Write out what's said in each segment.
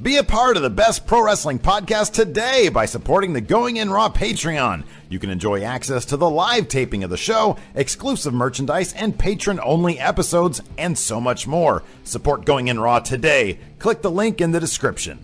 Be a part of the best pro wrestling podcast today by supporting the Going In Raw Patreon. You can enjoy access to the live taping of the show, exclusive merchandise, and patron-only episodes, and so much more. Support Going In Raw today. Click the link in the description.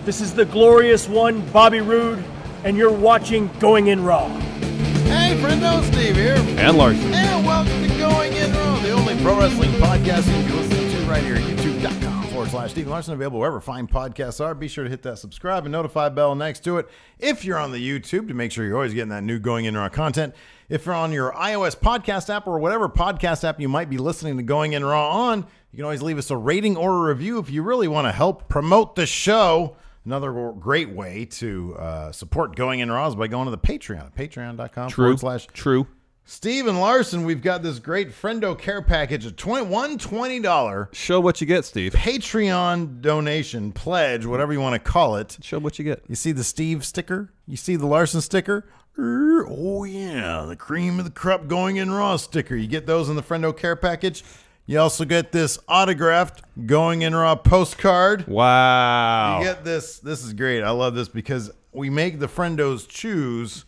This is the glorious one, Bobby Roode, and you're watching Going In Raw. Hey, friendo, Steve here. And Larson. And welcome to Going In Raw, the only pro wrestling podcast you can be listening to right here at youtube.com/Steve Larson. Available wherever fine podcasts are. Be sure to hit that subscribe and notify bell next to it if you're on the YouTube to make sure you're always getting that new Going In Raw content. If you're on your iOS podcast app or whatever podcast app you might be listening to Going In Raw on, you can always leave us a rating or a review if you really want to help promote the show. Another great way to support Going In Raw is by going to the Patreon, patreon.com/True. Steve and Larson, we've got this great friendo care package of $120. Show what you get, Steve. Patreon donation, pledge, whatever you want to call it. Show what you get. You see the Steve sticker? You see the Larson sticker? Oh, yeah, the cream of the crop Going In Raw sticker. You get those in the friendo care package. You also get this autographed Going In Raw postcard. Wow. You get this. This is great. I love this because we make the friendos choose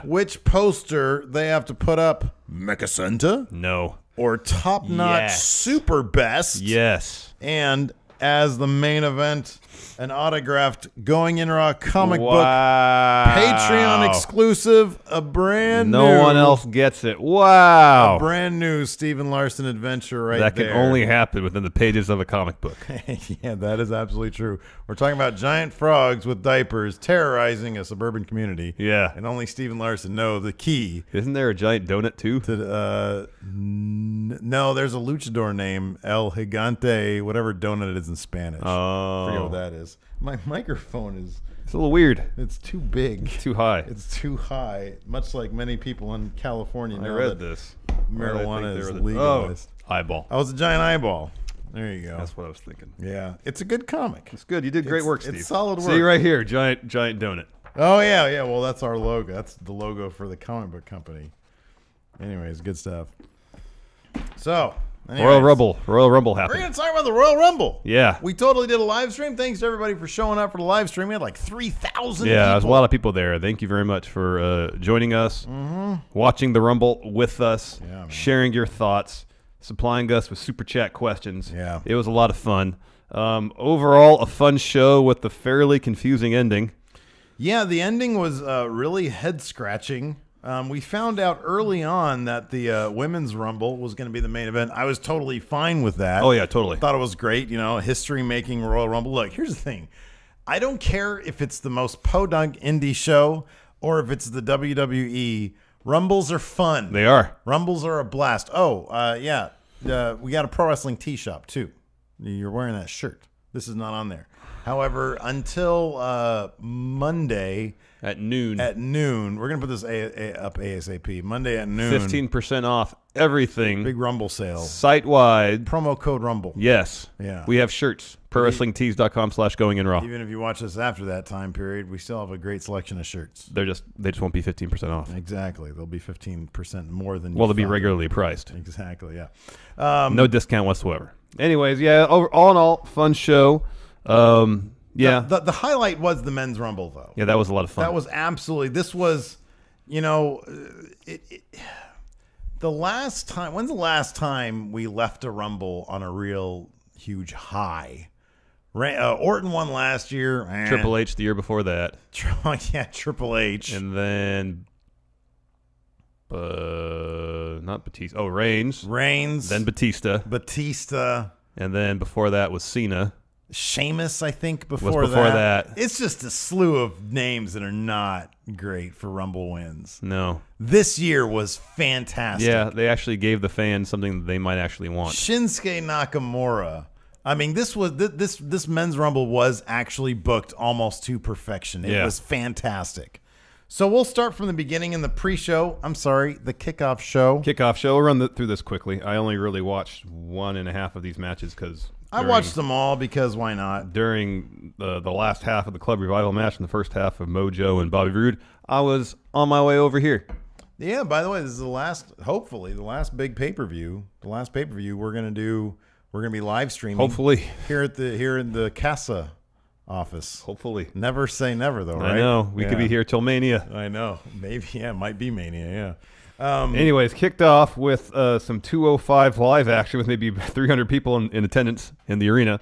which poster they have to put up. Mecha Senta? No. Or Top Notch Super Best? Yes. And as the main event, an autographed Going In Raw comic book. Patreon exclusive, a brand new. No one else gets it. Wow. A brand new Stephen Larson adventure right there. That can only happen within the pages of a comic book. Yeah, that is absolutely true. We're talking about giant frogs with diapers terrorizing a suburban community. Yeah. And only Stephen Larson knows the key. Isn't there a giant donut, too? No, there's a luchador named El Gigante, whatever donut it is in Spanish. Oh. I forget what that is. My microphone is... It's a little weird. It's too big. It's too high. It's too high. Much like many people in California know. I read this. Marijuana is legalized. Eyeball. I was a giant eyeball. There you go. That's what I was thinking. Yeah. It's a good comic. It's good. You did great work, Steve. It's solid work. See right here, giant donut. Oh, yeah, yeah. Well, that's our logo. That's the logo for the comic book company. Anyways, good stuff. So... Anyways, Royal Rumble happened. We're going to talk about the Royal Rumble. Yeah. We totally did a live stream. Thanks to everybody for showing up for the live stream. We had like 3,000 Yeah, people. there's a lot of people there. Thank you very much for joining us, watching the Rumble with us, sharing your thoughts, supplying us with Super Chat questions. Yeah. It was a lot of fun. Overall, a fun show with a fairly confusing ending. Yeah, the ending was really head-scratching. We found out early on that the Women's Rumble was going to be the main event. I was totally fine with that. Oh, yeah, totally. Thought it was great, you know, history-making Royal Rumble. Look, here's the thing. I don't care if it's the most podunk indie show or if it's the WWE. Rumbles are fun. They are. Rumbles are a blast. Oh, yeah. We got a pro wrestling tee shop, too. You're wearing that shirt. This is not on there. However, until Monday... At noon. We're going to put this up ASAP. Monday at noon. 15% off everything. Big Rumble sale. Site-wide. Promo code Rumble. Yes. Yeah. We have shirts. ProWrestlingTees.com/GoingInRaw. Even if you watch this after that time period, we still have a great selection of shirts. They just won't be 15% off. Exactly. They'll be 15% more than they'll be regularly priced. Exactly, yeah. No discount whatsoever. Anyways, yeah, all in all, fun show. Yeah. The highlight was the Men's Rumble, though. Yeah, that was a lot of fun. That was absolutely... This was, you know... the last time... When's the last time we left a Rumble on a real huge high? Orton won last year. Triple H the year before that. Yeah, Triple H. And then... not Batista. Oh, Reigns. Then Batista. And then before that was Cena. Sheamus, I think, before that. It's just a slew of names that are not great for Rumble wins. No. This year was fantastic. Yeah, they actually gave the fans something that they might actually want. Shinsuke Nakamura. I mean, this Men's Rumble was actually booked almost to perfection. It was fantastic. So we'll start from the beginning in the pre-show. I'm sorry, the kickoff show. We'll run through this quickly. I only really watched 1.5 of these matches because... I watched them all because why not? During the last half of the Club Revival match and the first half of Mojo and Bobby Roode, I was on my way over here. Yeah, by the way, this is hopefully the last big pay-per-view. The last pay-per-view we're going to do We're going to be live streaming. Hopefully. Here in the Casa office. Hopefully. Never say never, though, right? I know. We could be here till Mania. I know. Maybe, yeah, it might be Mania, yeah. Anyways, kicked off with some 205 live action with maybe 300 people in attendance in the arena.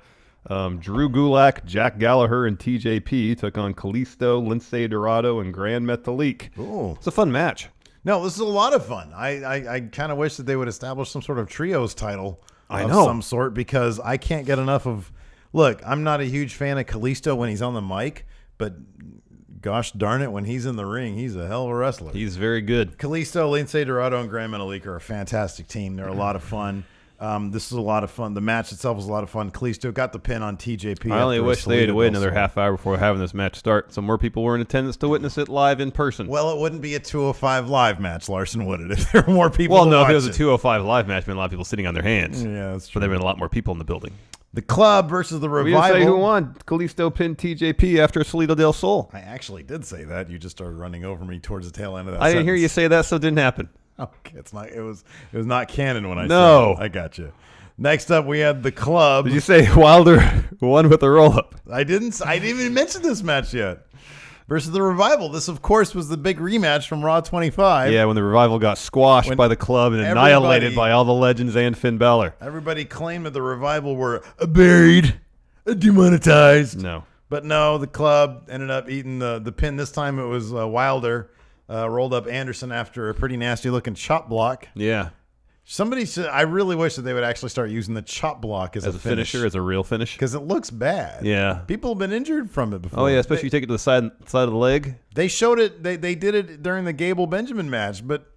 Drew Gulak, Jack Gallagher, and TJP took on Kalisto, Lince Dorado, and Gran Metalik. Ooh. It's a fun match. No, this is a lot of fun. I kind of wish that they would establish some sort of trios title of some sort, because I can't get enough of... Look, I'm not a huge fan of Kalisto when he's on the mic, but... Gosh darn it, when he's in the ring, he's a hell of a wrestler. He's very good. Kalisto, Lince Dorado, and Gran Metalik are a fantastic team. They're a lot of fun. This is a lot of fun. The match itself was a lot of fun. Kalisto got the pin on TJP. I only wish they had waited another half hour before having this match start, so more people were in attendance to witness it live in person. Well, it wouldn't be a 205 live match, Larson, would it? If there were more people Well, no, if it was a 205 live match, there'd be a lot of people sitting on their hands. Yeah, that's true. But there would have been a lot more people in the building. The Club versus the Revival. We didn't say who won. Kalisto pinned TJP after Salido del Sol. I actually did say that. You just started running over me towards the tail end of that I didn't hear you say that, so it didn't happen. Okay, it's not. It was not canon when I No. said it. I got you. Next up, we had the Club. Did you say Wilder won with a roll-up? I didn't even mention this match yet. Versus the Revival. This, of course, was the big rematch from Raw 25. Yeah, when the Revival got squashed by the Club and annihilated by all the legends and Finn Balor. Everybody claimed that the Revival were buried, demonetized. No. But no, the Club ended up eating the pin. This time it was Wilder rolled up Anderson after a pretty nasty-looking chop block. Yeah. Somebody said, I really wish that they would actually start using the chop block as a finisher, as a real finish. Because it looks bad. Yeah. People have been injured from it before. Oh, yeah, especially you take it to the side of the leg. They showed it. They did it during the Gable Benjamin match, but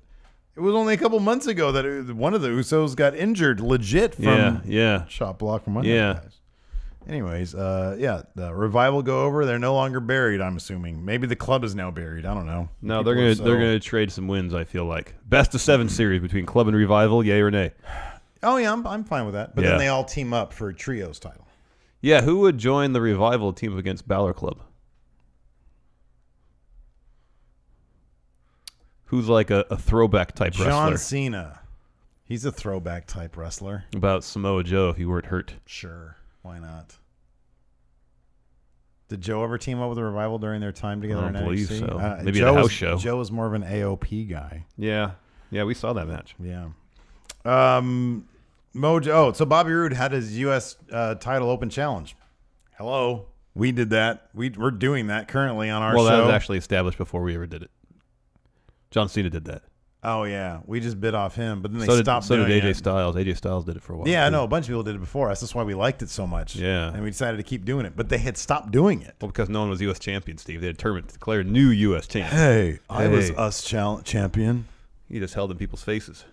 it was only a couple months ago that one of the Usos got injured legit from chop block from one of the guys. Anyways, the Revival go over. They're no longer buried, I'm assuming. Maybe the Club is now buried. I don't know. No, they're gonna trade some wins, I feel like. Best of 7 series between Club and Revival, yay or nay? Oh, yeah, I'm fine with that. But then they all team up for a trios title. Yeah, who would join the Revival team against Balor Club? Who's like a throwback type wrestler? John Cena. He's a throwback type wrestler. About Samoa Joe if he weren't hurt. Sure. Why not? Did Joe ever team up with the Revival during their time together in NXT? I don't believe so. Maybe Joe at a house show. Joe was more of an AOP guy. Yeah. Yeah, we saw that match. Yeah. Mojo. So Bobby Roode had his U.S. Title Open Challenge. Hello. We did that. We're doing that currently on our show. Well, that was actually established before we ever did it. John Cena did that. Oh, yeah. We just bit off him, but then they stopped doing it. So did AJ Styles. AJ Styles did it for a while. Yeah, I know. A bunch of people did it before us. That's why we liked it so much. Yeah. And we decided to keep doing it. But they had stopped doing it. Well, because no one was U.S. champion, Steve. They had declared new U.S. champion. Hey, I was us champion. He just held in people's faces.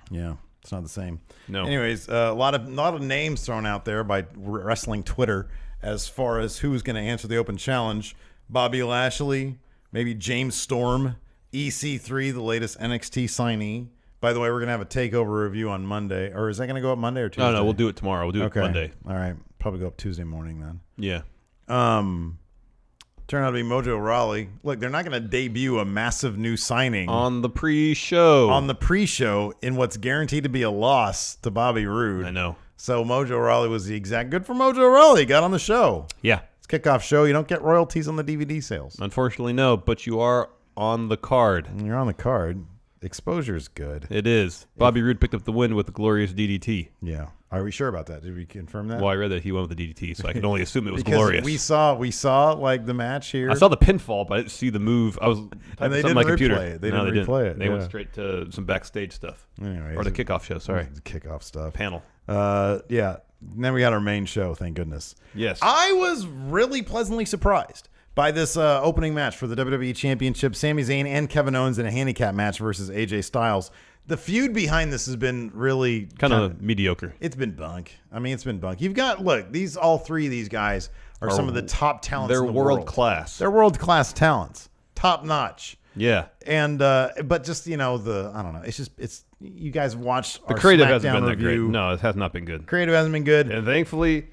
Yeah. It's not the same. No. Anyways, a lot of names thrown out there by wrestling Twitter as far as who's going to answer the Open Challenge. Bobby Lashley, maybe James Storm, EC3, the latest NXT signee. By the way, we're going to have a takeover review on Monday. Or is that going to go up Monday or Tuesday? No, we'll do it tomorrow. We'll do it Monday. All right. Probably go up Tuesday morning then. Yeah. Turned out to be Mojo Rawley. Look, they're not going to debut a massive new signing on the pre-show. On the pre-show in what's guaranteed to be a loss to Bobby Roode. I know. So Mojo Rawley was the exact good for Mojo Rawley. Got on the show. Yeah. It's a kickoff show. You don't get royalties on the DVD sales. Unfortunately, no. But you are on the card. And you're on the card. Exposure is good. It is. Bobby Roode picked up the win with the glorious DDT. Yeah. Are we sure about that? Did we confirm that? Well, I read that he went with the DDT, so I can only assume it was glorious. We saw like the match here. I saw the pinfall, but I didn't see the move. I was and they didn't on my replay computer. it. They didn't replay it. They went straight to some backstage stuff. Anyways, or the kickoff show, sorry. The kickoff stuff. Panel. Yeah. And then we got our main show, thank goodness. Yes. I was really pleasantly surprised by this opening match for the WWE Championship. Sami Zayn and Kevin Owens in a handicap match versus AJ Styles. The feud behind this has been really kind of mediocre. It's been bunk. I mean, it's been bunk. You've got, look, all three of these guys are some of the top talents in the world. They're world class. They're world class talents. Top notch. Yeah. And but just, I don't know. It's you guys watched the our creative Smackdown hasn't been review. that great. No, it has not been good. Creative hasn't been good. And thankfully,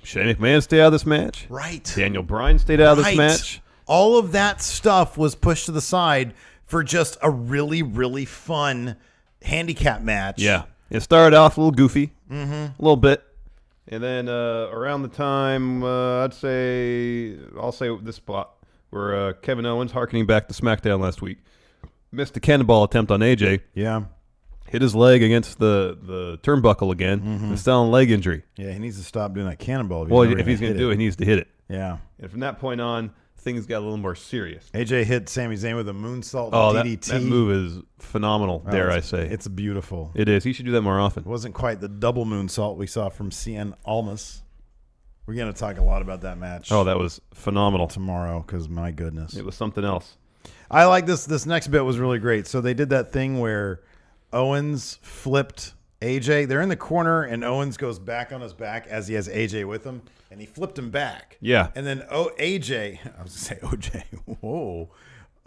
Shane McMahon stayed out of this match. Right. Daniel Bryan stayed out of this match. All of that stuff was pushed to the side for just a really, really fun handicap match. Yeah. It started off a little goofy. A little bit. And then around the time, I'll say this spot where Kevin Owens, harkening back to Smackdown last week, missed a cannonball attempt on AJ. Yeah. Hit his leg against the turnbuckle again. And still on leg injury. Yeah, he needs to stop doing that cannonball. If he's going to do it, he needs to hit it. Yeah. And from that point on, things got a little more serious. AJ hit Sami Zayn with a moonsault DDT. That move is phenomenal, dare I say. It's beautiful. It is. He should do that more often. It wasn't quite the double moonsault we saw from Cien Almas. We're going to talk a lot about that match. Oh, that was phenomenal. Tomorrow, because my goodness. It was something else. I like this. This next bit was really great. So they did that thing where Owens flipped AJ. They're in the corner, and Owens goes back on his back as he has AJ with him, and he flipped him back. Yeah. And then AJ, I was going to say OJ. Whoa.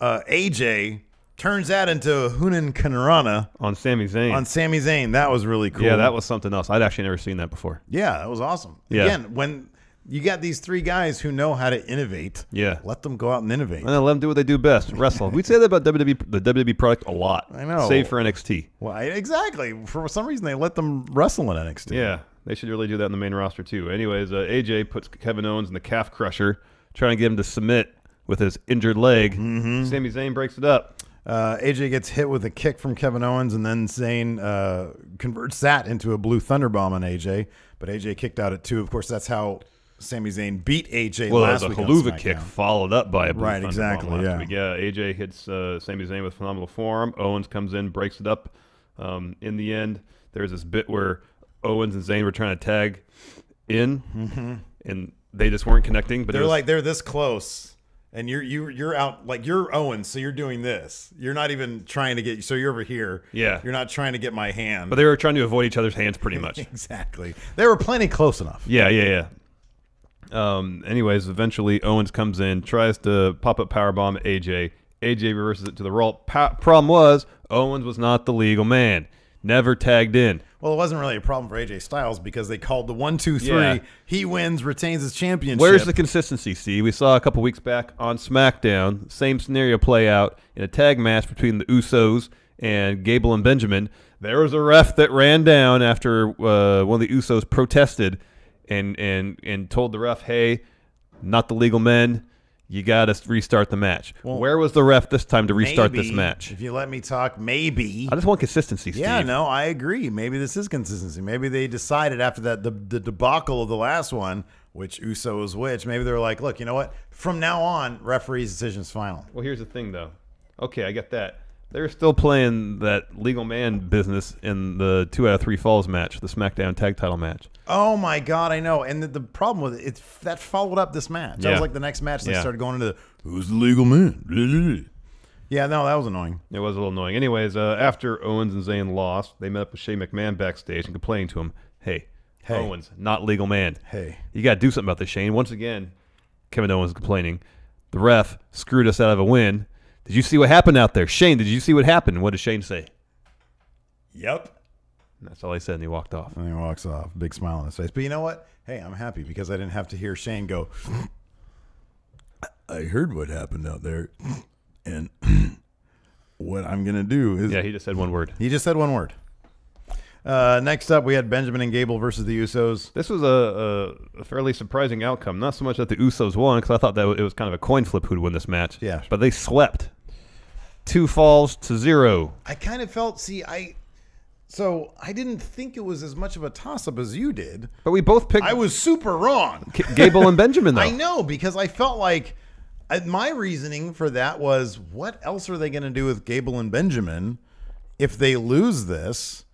AJ turns that into Hunan Kanarana on Sami Zayn. That was really cool. Yeah, that was something else. I'd actually never seen that before. Yeah, that was awesome. Yeah. Again, when you got these three guys who know how to innovate, let them go out and innovate. And then let them do what they do best, wrestle. We say that about WWE, the WWE product a lot. I know. Save for NXT. Well, exactly. For some reason, they let them wrestle in NXT. Yeah, they should really do that in the main roster, too. Anyways, AJ puts Kevin Owens in the calf crusher, trying to get him to submit with his injured leg. Sami Zayn breaks it up. AJ gets hit with a kick from Kevin Owens, and then Zane converts that into a blue thunderbomb on AJ. But AJ kicked out at 2. Of course, that's how Sami Zayn beat AJ last week. Well, the haluva kick followed up by a blue thunderbomb exactly, last week. Yeah, AJ hits Sami Zayn with phenomenal forearm. Owens comes in, breaks it up. In the end, there's this bit where Owens and Zayn were trying to tag in, and they just weren't connecting. But they're this close. And you're out, like, you're Owens, so you're doing this. You're not even trying to get, so you're over here. Yeah. You're not trying to get my hand. But they were trying to avoid each other's hands pretty much. Exactly. They were plenty close enough. Yeah. Anyways, eventually Owens comes in, tries to pop up powerbomb AJ. AJ reverses it to the roll. Problem was, Owens was not the legal man. Never tagged in. Well, it wasn't really a problem for AJ Styles because they called the 1, 2, 3. Yeah. He wins, retains his championship. Where's the consistency, Steve? We saw a couple weeks back on SmackDown, same scenario play out in a tag match between the Usos and Gable and Benjamin. There was a ref that ran down after one of the Usos protested and told the ref, hey, not the legal men. You got to restart the match. Well, where was the ref this time to restart this match? If you let me talk, maybe. I just want consistency, Steve. Yeah, no, I agree. Maybe this is consistency. Maybe they decided after that the debacle of the last one, which Uso was which, maybe they were like, look, you know what? From now on, referee's decision is final. Well, here's the thing, though. Okay, I get that. They're still playing that legal man business in the 2 out of 3 falls match, the SmackDown tag title match. Oh, my God, I know. And the problem with it, that followed up this match. That was like the next match they started going into who's the legal man? Yeah, no, that was annoying. It was a little annoying. Anyways, after Owens and Zayn lost, they met up with Shane McMahon backstage and complaining to him, hey, Owens, not legal man. Hey. You got to do something about this, Shane. Once again, Kevin Owens complaining. The ref screwed us out of a win. Did you see what happened out there? Shane, did you see what happened? What did Shane say? Yep. And that's all he said, and he walked off. And he walks off, big smile on his face. But you know what? Hey, I'm happy because I didn't have to hear Shane go, I heard what happened out there, and what I'm going to do is... Yeah, he just said one word. He just said one word. Next up, we had Benjamin and Gable versus the Usos. This was a fairly surprising outcome. Not so much that the Usos won, because I thought that it was kind of a coin flip who'd win this match. Yeah. But they swept. 2 falls to 0. I kind of felt, so I didn't think it was as much of a toss-up as you did. But we both picked... I was super wrong. Gable and Benjamin, though. I know, because I felt like my reasoning for that was, what else are they going to do with Gable and Benjamin if they lose this?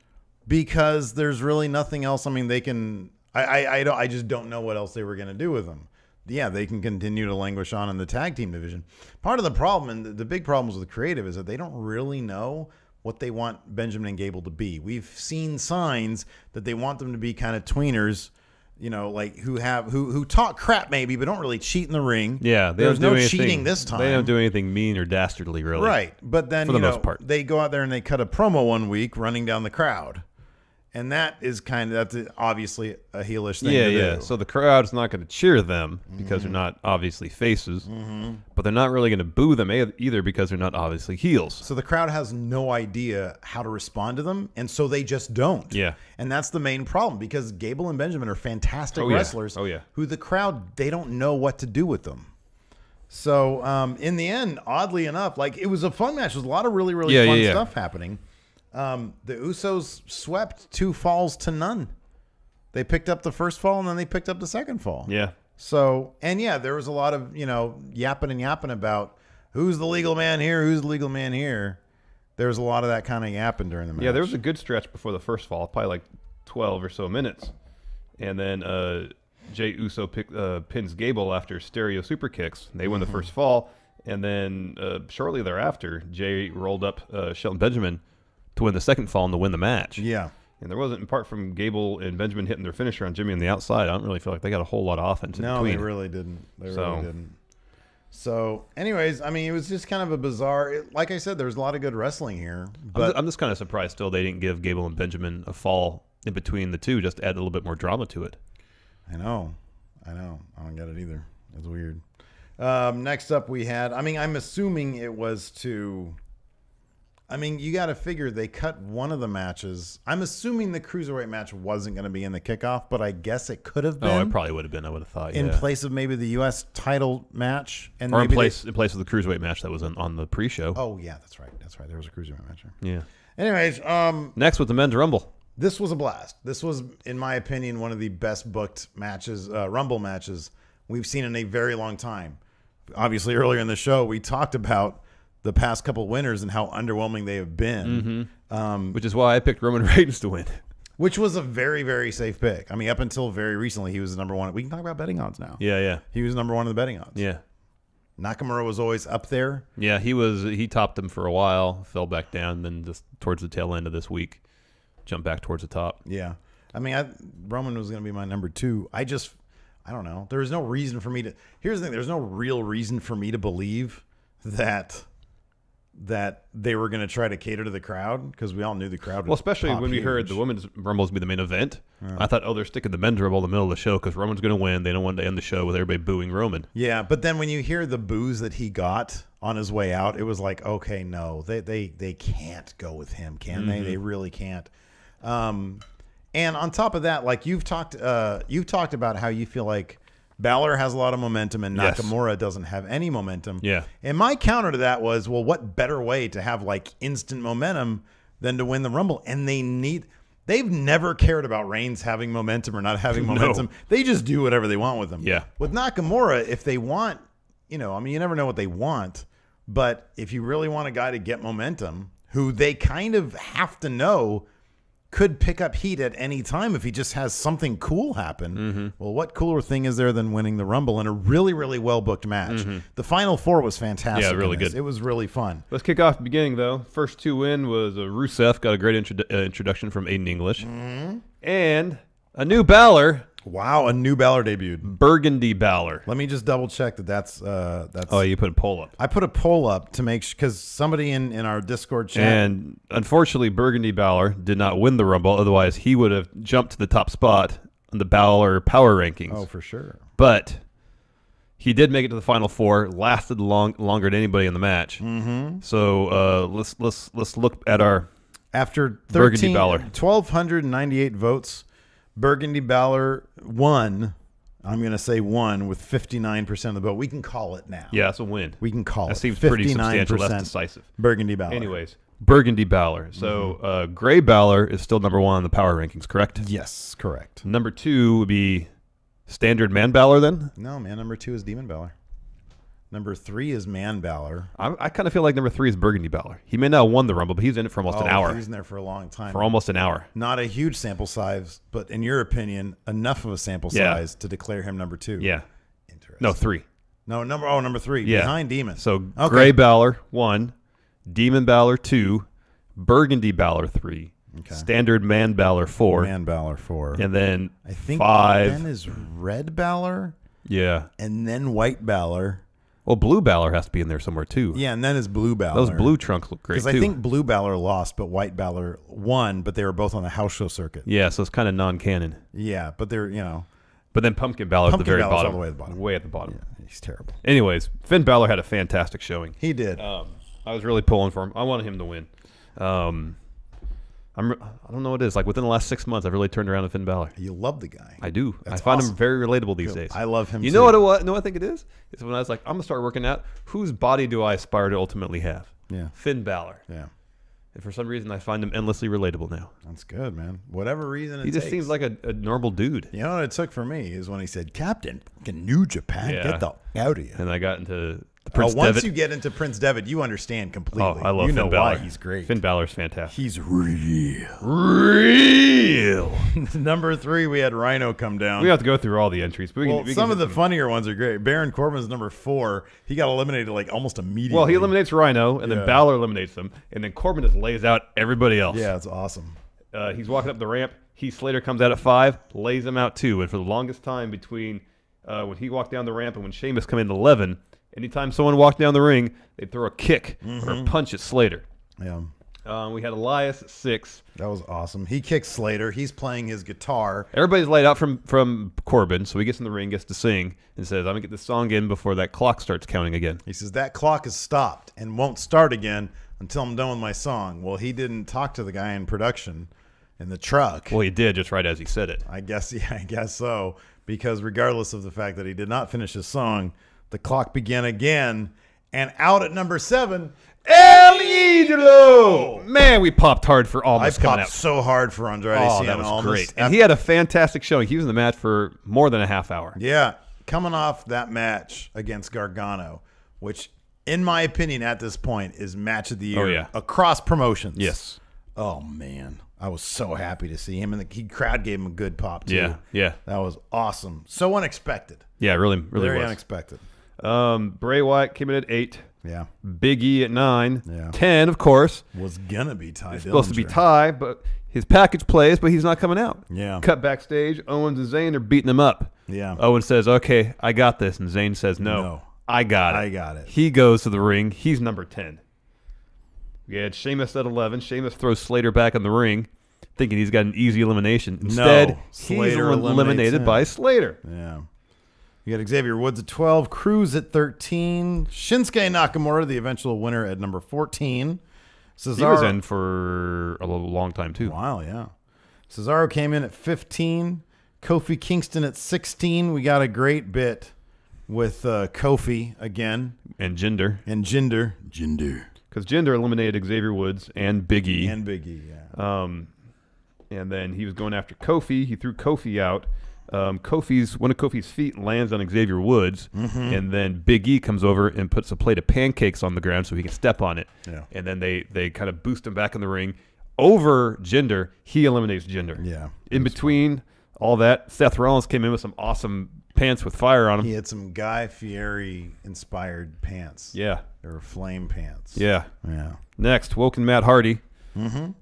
Because there's really nothing else. I mean, they can... I just don't know what else they were going to do with them. Yeah, they can continue to languish on in the tag team division. Part of the problem, and the big problems with the creative, is that they don't really know what they want Benjamin and Gable to be. We've seen signs that they want them to be kind of tweeners, you know, like who talk crap maybe, but don't really cheat in the ring. Yeah, there's no cheating this time. They don't do anything mean or dastardly, really. Right, but then for the most part, they go out there and they cut a promo one week running down the crowd. And that is that's obviously a heelish thing Yeah, to yeah. do. So the crowd's not going to cheer them because they're not obviously faces, but they're not really going to boo them either because they're not obviously heels. So the crowd has no idea how to respond to them, and so they just don't. Yeah. And that's the main problem, because Gable and Benjamin are fantastic yeah. wrestlers Oh, yeah. who the crowd, they don't know what to do with them. So in the end, oddly enough, like, it was a fun match. There's a lot of really, really fun stuff happening. The Usos swept 2 falls to none. They picked up the first fall, and then they picked up the second fall. Yeah. So, and yeah, there was a lot of, yapping about who's the legal man here, who's the legal man here. There was a lot of that kind of yapping during the match. Yeah, there was a good stretch before the first fall, probably like 12 or so minutes. And then Jey Uso pins Gable after stereo super kicks. They win the first fall. And then shortly thereafter, Jey rolled up Shelton Benjamin to win the second fall and to win the match. Yeah. And there wasn't, apart from Gable and Benjamin hitting their finisher on Jimmy on the outside, I don't really feel like they got a whole lot of offense in between. No, they really didn't. They really didn't. So, anyways, I mean, it was just kind of a bizarre. Like I said, there was a lot of good wrestling here. But I'm just kind of surprised still they didn't give Gable and Benjamin a fall in between the two, just to add a little bit more drama to it. I know. I don't get it either. It's weird. Next up, we had. I mean, I'm assuming it was to. I mean, you got to figure they cut one of the matches. I'm assuming the cruiserweight match wasn't going to be in the kickoff, but I guess it could have been. Oh, it probably would have been. I would have thought in place of maybe the U.S. title match, and or maybe in place of the cruiserweight match that was on the pre-show. Oh yeah, that's right. That's right. There was a cruiserweight match. Yeah. Anyways, next with the men's rumble. This was a blast. This was, in my opinion, one of the best booked matches, rumble matches we've seen in a very long time. Obviously, earlier in the show, we talked about the past couple winners and how underwhelming they have been. Which is why I picked Roman Reigns to win. Which was a very, very safe pick. I mean, up until very recently, he was the number one. We can talk about betting odds now. Yeah, yeah. He was number one in the betting odds. Yeah. Nakamura was always up there. Yeah, he topped them for a while, fell back down, then just towards the tail end of this week, jumped back towards the top. Yeah. I mean, Roman was going to be my number 2. I don't know. There's no reason for me to. Here's the thing. There's no real reason for me to believe that they were going to try to cater to the crowd, because we all knew the crowd. Well, especially when we heard the women's rumble was be the main event. I thought, they're sticking the men's rumble in the middle of the show because Roman's going to win. They don't want to end the show with everybody booing Roman. Yeah, but then when you hear the boos that he got on his way out, it was like, okay, no, they can't go with him, can they? They really can't. And on top of that, like you've talked about how you feel like Balor has a lot of momentum and Nakamura doesn't have any momentum. Yeah. And my counter to that was, well, what better way to have like instant momentum than to win the Rumble? And they've never cared about Reigns having momentum or not having momentum. They just do whatever they want with him. Yeah. With Nakamura, if they want, I mean, you never know what they want, but if you really want a guy to get momentum, who they kind of have to know could pick up heat at any time if he just has something cool happen. Well, what cooler thing is there than winning the Rumble in a really, really well-booked match? The Final Four was fantastic. Yeah, really good. It was really fun. Let's kick off the beginning, though. First 2 win was Rusev, got a great introduction from Aiden English. And a new Balor. Wow, a new Balor debuted. Burgundy Balor. Let me just double-check that's... Oh, you put a poll up. I put a poll up to make sure, because somebody in our Discord chat... And unfortunately, Burgundy Balor did not win the Rumble. Otherwise, he would have jumped to the top spot on the Balor power rankings. Oh, for sure. But he did make it to the Final Four. Lasted longer than anybody in the match. So let's look at our After Burgundy Balor. 1,298 votes, Burgundy Balor won. I'm going to say won with 59% of the vote. We can call it now. Yeah, that's a win. We can call it. That seems pretty substantial, less decisive. Burgundy Balor. Anyways, Burgundy Balor. So Gray Balor is still number 1 on the power rankings, correct? Yes, correct. Number 2 would be Standard Man Balor then? No, man. Number 2 is Demon Balor. Number 3 is Man Balor. I kind of feel like number 3 is Burgundy Balor. He may not have won the Rumble, but he's in it for almost an hour. He was in there for a long time. For almost an hour. Not a huge sample size, but in your opinion, enough of a sample size to declare him number 2. Yeah. Interesting. No, 3. No, number 3. Yeah. Behind Demon. So Gray Balor 1, Demon Balor 2, Burgundy Balor 3, Standard Man Balor 4. Man Balor 4. And then I think 5. then is Red Balor. Yeah. And then White Balor. Well, Blue Balor has to be in there somewhere too. Yeah, and then is Blue Balor. Those blue trunks look great too. Because I think Blue Balor lost, but White Balor won, but they were both on the house show circuit. Yeah, so it's kind of non-canon. Yeah, but they're, you know. But then Pumpkin Balor at the very Balor's bottom. all the way at the bottom. Way at the bottom. Yeah, he's terrible. Anyways, Finn Balor had a fantastic showing. He did. I was really pulling for him. I wanted him to win. I don't know what it is. Like within the last 6 months, I've really turned around to Finn Balor. You love the guy. I do. That's I find awesome. him very relatable these days. I love him. You too. know what it was? You know what I think it is? It's when I was like, I'm gonna start working out. Whose body do I aspire to ultimately have? Yeah. Finn Balor. Yeah. And for some reason, I find him endlessly relatable now. That's good, man. Whatever reason it He just takes. seems like a normal dude. You know what it took for me is when he said, Captain, fucking New Japan, get the out of here. And I got into the Prince once Devitt. you get into Prince Devitt, you understand completely. Oh, I love you Finn know Balor. why he's great. Finn Balor's fantastic. He's real. Real. Number 3, we had Rhino come down. We have to go through all the entries. But Some of the funnier ones are great. Baron Corbin's number 4. He got eliminated like almost immediately. Well, he eliminates Rhino, and then Balor eliminates him, and then Corbin just lays out everybody else. Yeah, it's awesome. He's walking up the ramp. Heath Slater comes out at 5, lays him out 2. And for the longest time between when he walked down the ramp and when Sheamus come in at 11, anytime someone walked down the ring, they'd throw a kick or a punch at Slater. Yeah. We had Elias at 6. That was awesome. He kicks Slater. He's playing his guitar. Everybody's laid out from Corbin, so he gets in the ring, gets to sing, and says, I'm going to get this song in before that clock starts counting again. He says, that clock is stopped and won't start again until I'm done with my song. Well, he didn't talk to the guy in production in the truck. Well, he did just right as he said it. I guess so. Because regardless of the fact that he did not finish his song, the clock began again. And out at number 7, El Idolo! Man, we popped hard for Almas I coming popped out. so hard for Andrade Oh, Cien that was Almas. great. And he had a fantastic showing. He was in the match for more than a half hour. Yeah, coming off that match against Gargano, which, in my opinion, at this point, is match of the year across promotions. Yes. Oh, man. I was so happy to see him. And the crowd gave him a good pop, too. Yeah. That was awesome. So unexpected. Yeah, really Very was. unexpected. Bray Wyatt came in at 8. Yeah. Big E at 9. Yeah. 10, of course. Was going to be Ty Dillinger. Supposed to be Ty, but his package plays, but he's not coming out. Yeah. Cut backstage. Owens and Zane are beating him up. Yeah. Owens says, okay, I got this. And Zane says, no. I got it. He goes to the ring. He's number 10. We had Sheamus at 11. Sheamus throws Slater back in the ring, thinking he's got an easy elimination. Instead, he's eliminated by Slater. Yeah. You got Xavier Woods at 12, Cruz at 13, Shinsuke Nakamura, the eventual winner, at number 14. Cesaro, he was in for a long time, too. Wow, yeah. Cesaro came in at 15, Kofi Kingston at 16. We got a great bit with Kofi again. And Jinder. Jinder. Because Jinder eliminated Xavier Woods and Big E. Yeah. And then he was going after Kofi. He threw Kofi out. One of Kofi's feet lands on Xavier Woods, and then Big E comes over and puts a plate of pancakes on the ground so he can step on it. Yeah. And then they kind of boost him back in the ring. Over Jinder, he eliminates Jinder. Yeah. In between all that, Seth Rollins came in with some awesome pants with fire on them. He had some Guy Fieri-inspired pants. Yeah. They were flame pants. Yeah. Yeah. Next, Woken Matt Hardy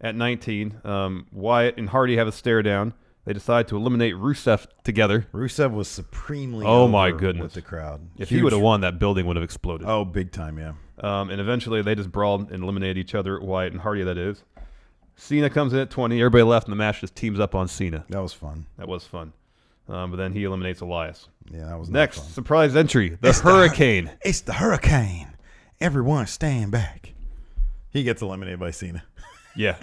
at 19. Wyatt and Hardy have a stare down. They decide to eliminate Rusev together. Rusev was supremely my goodness with the crowd. If he would have won, that building would have exploded. Oh, big time, yeah. And eventually they just brawled and eliminated each other, Wyatt and Hardy, that is. Cena comes in at 20. Everybody left, and the match just teams up on Cena. That was fun. But then he eliminates Elias. Yeah, that was next. Fun. Surprise entry, the Hurricane. It's the Hurricane. Everyone stand back. He gets eliminated by Cena. Yeah.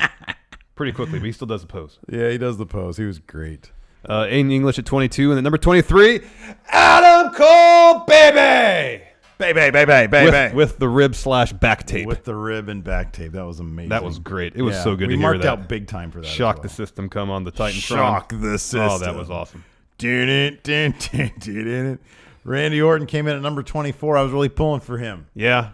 Pretty quickly, but he still does the pose. Yeah, he does the pose. He was great. Aiden English at 22, and then number 23, Adam Cole, baby! Baby. With the rib / back tape. With the rib and back tape. That was amazing. That was great. It was so good to hear that. We marked out big time for that. Shock the system come on the Titantron. Shock the system. Oh, that was awesome. Randy Orton came in at number 24. I was really pulling for him. Yeah.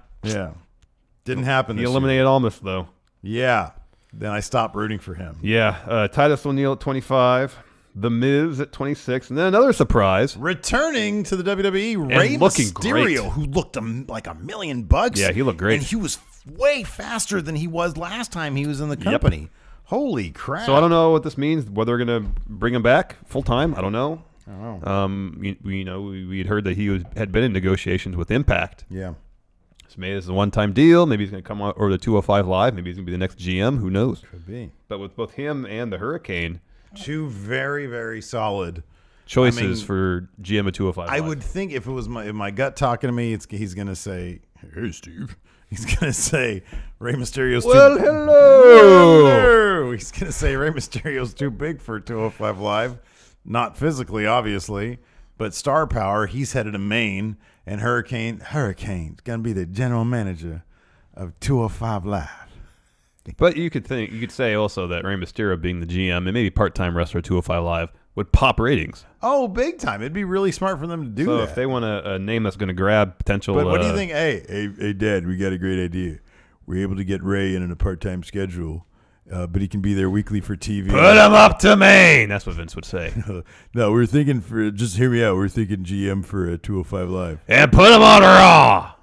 Didn't happen He eliminated Almas, though. Yeah. Then I stopped rooting for him. Yeah. Titus O'Neil at 25. The Miz at 26. And then another surprise. Returning to the WWE, Rey Mysterio, who looked like $1 million. Yeah, he looked great. And he was way faster than he was last time he was in the company. Yep. Holy crap. So I don't know what this means, whether they're going to bring him back full-time. I don't know. We had heard that he had been in negotiations with Impact. Yeah. So maybe this is a one-time deal. Maybe he's going to come out over the 205 Live. Maybe he's going to be the next GM. Who knows? Could be. But with both him and the Hurricane, two very, very solid choices for GM of 205 Live. I would think if it was my gut talking to me, he's going to say, "Hey, Steve." He's going to say Rey Mysterio's hello. He's going to say Rey Mysterio's too big for 205 Live. Not physically, obviously, but star power. He's headed to Maine, and Hurricane's going to be the general manager of 205 Live. But you could say also that Rey Mysterio being the GM and maybe part-time wrestler 205 Live would pop ratings. Oh, big time. It'd be really smart for them to do that. So if they want a name that's going to grab potential... But what do you think? Hey, Dad, we got a great idea. We're able to get Ray in a part-time schedule, but he can be there weekly for TV. Put him up to Maine! That's what Vince would say. No, we're thinking for... Just hear me out. We're thinking GM for 205 Live. And put him on Raw!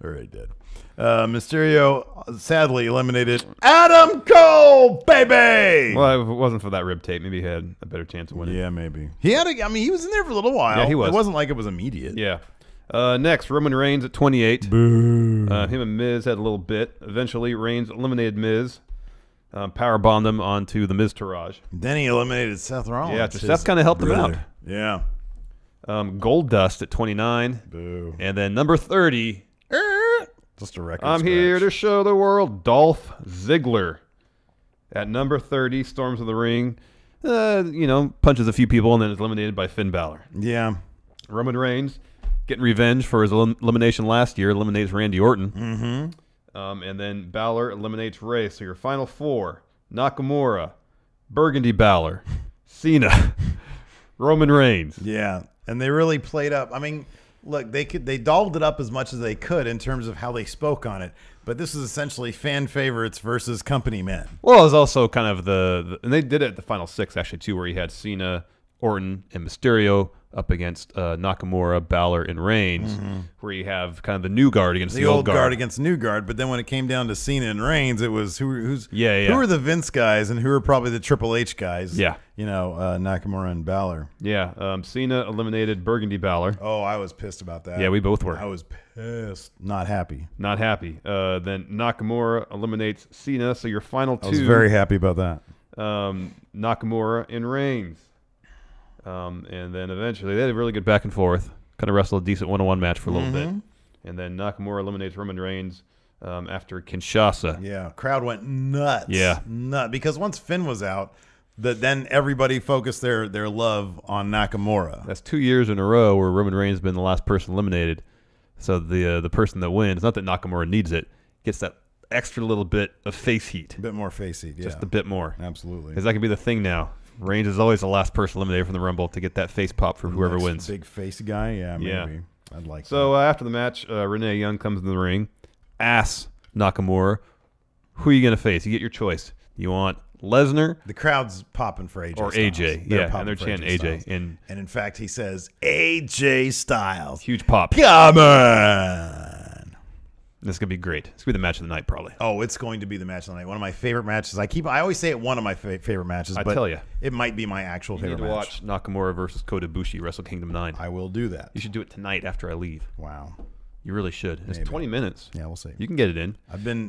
All right, Dad. Mysterio sadly eliminated Adam Cole, baby. Well, if it wasn't for that rib tape, maybe he had a better chance of winning. Yeah, maybe. He was in there for a little while. Yeah, he was. It wasn't like it was immediate. Yeah. Next, Roman Reigns at 28. Boo. Him and Miz had a little bit. Eventually, Reigns eliminated Miz. Powerbomb them onto the Miz Taraj. Then he eliminated Seth Rollins. Yeah, Seth kind of helped him out. Yeah. Gold Dust at 29. Boo. And then number 30. Just a record I'm scratch. here to show the world. Dolph Ziggler at number 30. Storms of the ring. Punches a few people and then is eliminated by Finn Balor. Yeah. Roman Reigns getting revenge for his elimination last year. Eliminates Randy Orton. Mm-hmm. And then Balor eliminates Ray. So your final four: Nakamura, Burgundy Balor, Cena, Roman Reigns. Yeah. And they really played up. I mean, look, they dolled it up as much as they could in terms of how they spoke on it, but this is essentially fan favorites versus company men. Well, it was also kind of and they did it at the final six actually too, where you had Cena, Orton, and Mysterio up against Nakamura, Balor, and Reigns, where you have kind of the new guard against the old guard against the new guard. But then when it came down to Cena and Reigns, it was who are the Vince guys and who are probably the Triple H guys? Yeah, Nakamura and Balor. Yeah, Cena eliminated Burgundy Balor. Oh, I was pissed about that. Yeah, we both were. I was pissed. Not happy. Not happy. Then Nakamura eliminates Cena. So your final two. I was very happy about that. Nakamura and Reigns. And then eventually they had a really good back and forth. Kind of wrestled a decent one-on-one match for a little bit. And then Nakamura eliminates Roman Reigns after Kinshasa. Yeah, crowd went nuts. Yeah. Nuts. Because once Finn was out, then everybody focused their love on Nakamura. That's 2 years in a row where Roman Reigns has been the last person eliminated. So the person that wins, not that Nakamura needs it, gets that extra little bit of face heat. A bit more face heat, yeah. Just a bit more. Absolutely. Because that can be the thing now. Reigns is always the last person eliminated from the Rumble to get that face pop for whoever wins. Big face guy? Yeah, maybe. Yeah. I'd like so after the match, Renee Young comes in the ring, asks Nakamura, who are you going to face? You get your choice. You want Lesnar? The crowd's popping for AJ or Styles. AJ. And they're chanting AJ. And in fact, he says, AJ Styles. Huge pop. Come on. This is going to be great. It's going to be the match of the night, probably. Oh, it's going to be the match of the night. One of my favorite matches. I always say it one of my favorite matches, but tell you, it might be my actual favorite match. You need to watch Nakamura versus Kota Ibushi, Wrestle Kingdom 9. I will do that. You should do it tonight after I leave. Wow. You really should. It's 20 minutes. Yeah, we'll see. You can get it in.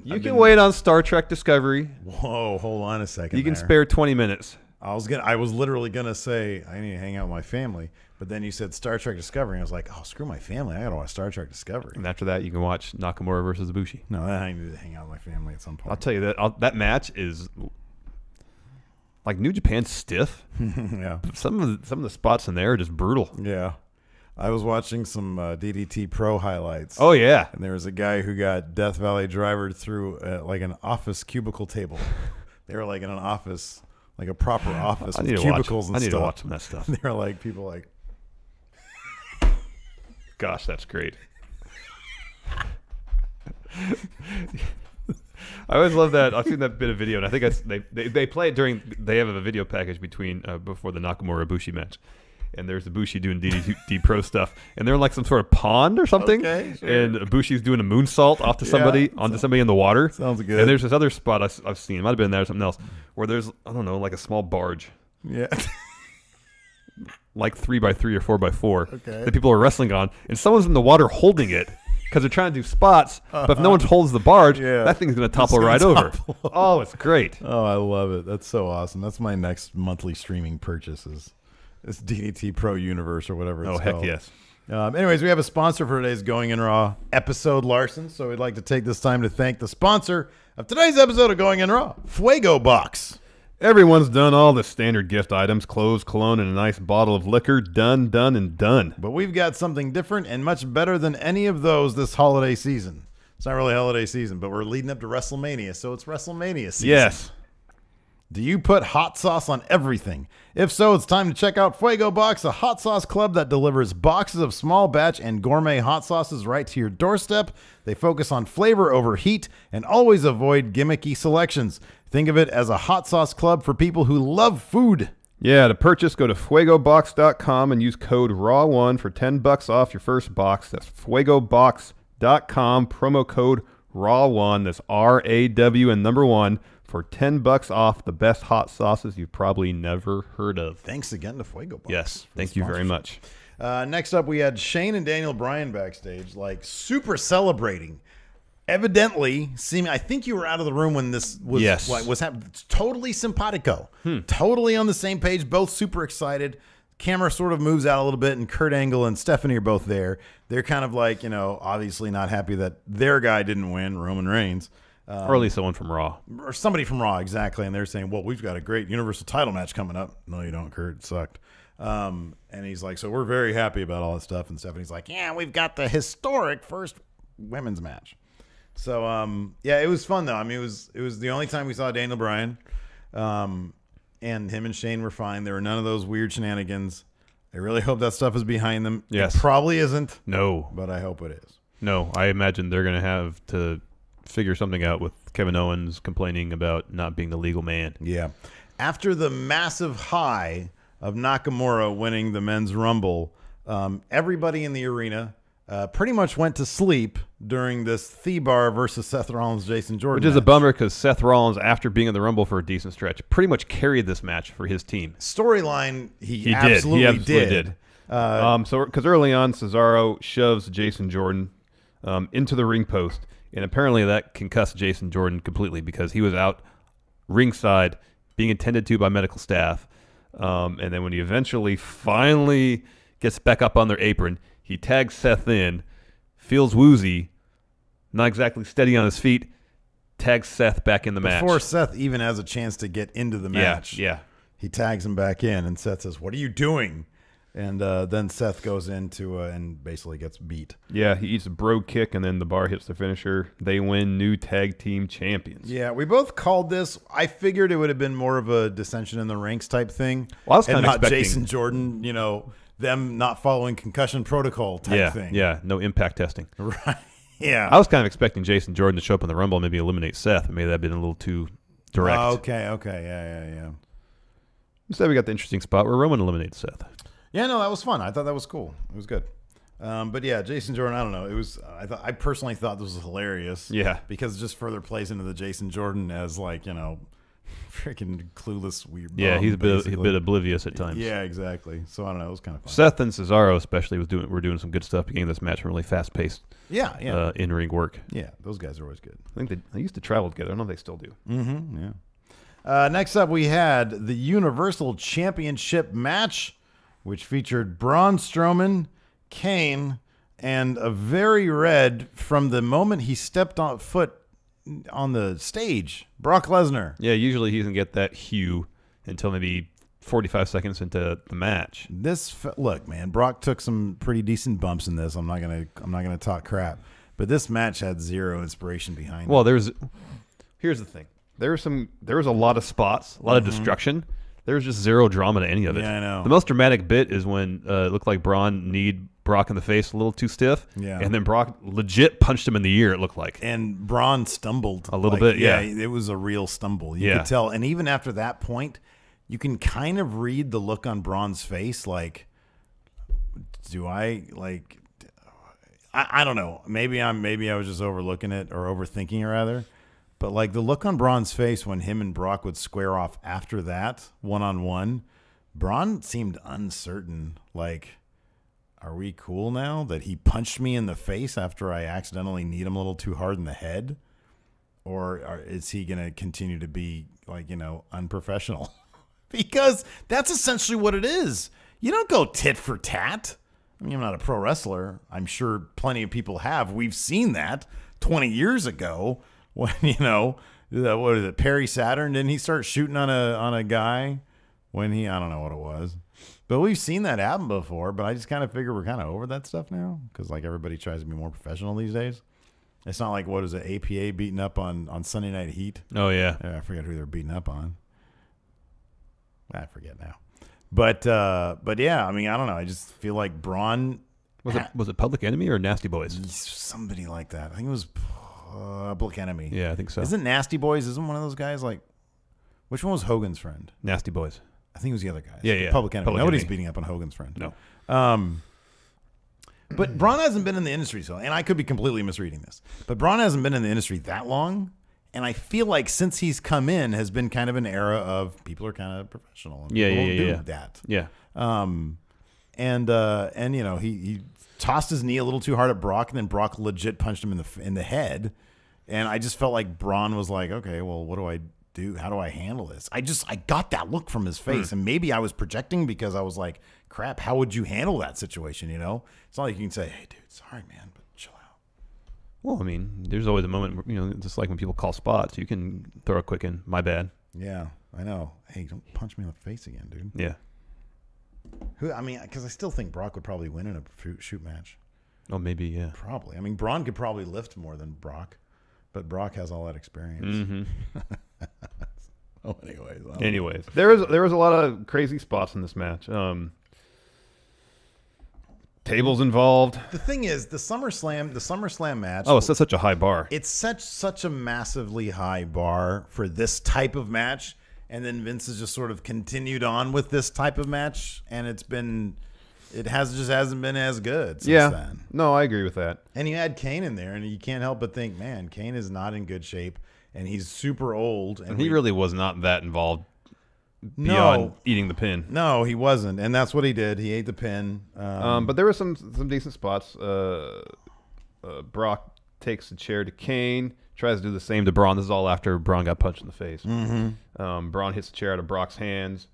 You can wait on Star Trek Discovery. Whoa, hold on a second. You can spare 20 minutes. I was literally gonna say I need to hang out with my family, but then you said Star Trek Discovery, and I was like, oh, screw my family. I gotta watch Star Trek Discovery. And after that, you can watch Nakamura versus Ibushi. No, I need to hang out with my family at some point. I'll tell you that match is like New Japan's stiff. Yeah. Some of the spots in there are just brutal. Yeah. I was watching some DDT Pro highlights. Oh, yeah. And there was a guy who got Death Valley drivered through like an office cubicle table. They were like in an office, like a proper office with cubicles and stuff. I need to watch some of that stuff. They were like, people like. Gosh, that's great. I always love that. I've seen that bit of video, and I think they play it during. They have a video package before the Nakamura Ibushi match. And there's Ibushi doing DDT Pro stuff, and they're in like some sort of pond or something. Okay, sure. And Ibushi's doing a moonsault off to somebody onto somebody in the water. Sounds good. And there's this other spot I've seen. It might have been there or something else where there's like a small barge. Yeah. like 3x3 or 4x4 Okay. that people are wrestling on, and someone's in the water holding it because they're trying to do spots. But if no one holds the barge, that thing's going to topple right over. Oh, it's great. Oh, I love it. That's so awesome. That's my next monthly streaming purchase is this DDT Pro Universe or whatever it's called. Heck yes. Anyways, we have a sponsor for today's Going In Raw episode, Larson. So we'd like to take this time to thank the sponsor of today's episode of Going In Raw, Fuego Box. Everyone's done all the standard gift items, clothes, cologne, and a nice bottle of liquor. Done, done, and done. But we've got something different and much better than any of those this holiday season. It's not really holiday season, but we're leading up to WrestleMania, so it's WrestleMania season. Yes. Do you put hot sauce on everything? If so, it's time to check out Fuego Box, a hot sauce club that delivers boxes of small batch and gourmet hot sauces right to your doorstep. They focus on flavor over heat and always avoid gimmicky selections. Think of it as a hot sauce club for people who love food. Yeah, to purchase, go to fuegobox.com and use code RAW1 for $10 off your first box. That's fuegobox.com, promo code RAW1. That's RAW and number 1. For $10 off the best hot sauces you've probably never heard of. Thanks again to Fuego Box. Yes, thank you very much. Next up, we had Shane and Daniel Bryan backstage, like super celebrating. Evidently, I think you were out of the room when this was was happening. Totally simpatico, totally on the same page, both super excited. Camera sort of moves out a little bit, and Kurt Angle and Stephanie are both there. They're kind of like, obviously not happy that their guy didn't win, Roman Reigns. Or at least someone from Raw. Or somebody from Raw, exactly. And they're saying, well, we've got a great Universal title match coming up. No, you don't, Kurt. It sucked. And he's like, so we're very happy about all that stuff. And Stephanie's like, yeah, we've got the historic first women's match. So, yeah, it was fun, though. I mean, it was the only time we saw Daniel Bryan. And him and Shane were fine. There were none of those weird shenanigans. I really hope that stuff is behind them. Yes. It probably isn't. No. But I hope it is. No, I imagine they're going to have to figure something out with Kevin Owens complaining about not being the legal man. Yeah. After the massive high of Nakamura winning the Men's Rumble, everybody in the arena pretty much went to sleep during this Thebar versus Seth Rollins, Jason Jordan Which is a match. bummer because Seth Rollins, after being in the Rumble for a decent stretch, pretty much carried this match for his team. Storyline, he absolutely absolutely did. So because early on, Cesaro shoves Jason Jordan into the ring post, and apparently that concussed Jason Jordan completely because he was out ringside being attended to by medical staff. And then when he finally gets back up on their apron, he tags Seth in, feels woozy, not exactly steady on his feet, tags Seth back in the match. Before Seth even has a chance to get into the match, he tags him back in, and Seth says, what are you doing? And then Seth goes into and basically gets beat. Yeah, he eats a bro kick, and then the bar hits the finisher. They win new tag team champions. Yeah, we both called this. I figured it would have been more of a dissension in the ranks type thing. Well, I was kind and of not expecting Jason Jordan, them not following concussion protocol type thing. Yeah, no impact testing. Right. Yeah. I was kind of expecting Jason Jordan to show up in the Rumble and maybe eliminate Seth. Maybe that would have been a little too direct. Okay. Yeah. Instead, we got the interesting spot where Roman eliminates Seth. Yeah, no, that was fun. I thought that was cool. It was good. But yeah, Jason Jordan, I don't know. It was. I personally thought this was hilarious. Yeah, because it just further plays into the Jason Jordan as freaking clueless weird. Yeah, he's a bit oblivious at times. Yeah, exactly. So I don't know. It was kind of fun. Seth and Cesaro especially were doing some good stuff, getting this match really fast paced. Yeah. In ring work. Yeah, those guys are always good. I think they used to travel together. I don't know if they still do. Mm-hmm. Yeah. Next up, we had the Universal Championship match, which featured Braun Strowman, Kane, and a very red from the moment he stepped foot on the stage, Brock Lesnar. Yeah, usually he doesn't get that hue until maybe 45 seconds into the match. Look, man, Brock took some pretty decent bumps in this. I'm not gonna talk crap, but this match had zero inspiration behind it. Well, here's the thing. There was a lot of spots, a lot of destruction. There was just zero drama to any of it. Yeah, I know. The most dramatic bit is when it looked like Braun kneed Brock in the face a little too stiff. Yeah. And then Brock legit punched him in the ear, it looked like. And Braun stumbled. A little bit, yeah. It was a real stumble. You could tell. And even after that point, you can kind of read the look on Braun's face. Like, I don't know. Maybe I was just overlooking it or overthinking it rather. But the look on Braun's face when him and Brock would square off after that one-on-one Braun seemed uncertain. Like, are we cool now that he punched me in the face after I accidentally kneed him a little too hard in the head? Or is he going to continue to be, like, unprofessional? Because that's essentially what it is. You don't go tit for tat. I mean, I'm not a pro wrestler. I'm sure plenty of people have. We've seen that 20 years ago when, what is it, Perry Saturn? Didn't he start shooting on a guy when I don't know what it was. But we've seen that happen before, but I just kind of figure we're kind of over that stuff now because, like, everybody tries to be more professional these days. It's not like, what is it, APA beating up on Sunday Night Heat? Oh, yeah. I forget who they're beating up on. I forget now. But yeah, I mean, I don't know. I just feel like Braun... Was it Public Enemy or Nasty Boys? Somebody like that. I think it was Public Enemy. Yeah, I think so. Isn't Nasty Boys, isn't one of those guys like... Which one was Hogan's friend? Nasty Boys. I think it was the other guy. Yeah. Public Enemy. Nobody's Enemy. beating up on Hogan's friend. No. But Braun hasn't been in the industry so, and I could be completely misreading this, but Braun hasn't been in the industry that long, and I feel like since he's come in has been kind of an era of people are kind of professional. And people don't do that. Yeah. And he tossed his knee a little too hard at Brock, and then Brock legit punched him in the head, and I just felt like Braun was like, okay, well, what do I do? How do I handle this? I got that look from his face, and maybe I was projecting because I was like, crap, how would you handle that situation? It's not like you can say, hey, dude, sorry, man, but chill out. Well, I mean, there's always a moment where, just like when people call spots, you can throw a quick in, my bad. Yeah, I know. Hey, don't punch me in the face again, dude. Yeah. Because I still think Brock would probably win in a shoot match. Oh, maybe, yeah. Probably. I mean, Braun could probably lift more than Brock, but Brock has all that experience. Mm-hmm. Oh, anyways, there was a lot of crazy spots in this match. Tables involved. The thing is, the SummerSlam match. Oh, it's such a high bar. It's such a massively high bar for this type of match, and then Vince has just sort of continued on with this type of match, and it hasn't been as good since then. No, I agree with that. And you add Kane in there, and you can't help but think, man, Kane is not in good shape, and he's super old. And he really was not that involved beyond eating the pin. No, he wasn't, and that's what he did. He ate the pin. But there were some decent spots. Brock takes the chair to Kane, tries to do the same to Braun. This is all after Braun got punched in the face. Mm-hmm. Braun hits the chair out of Brock's hands.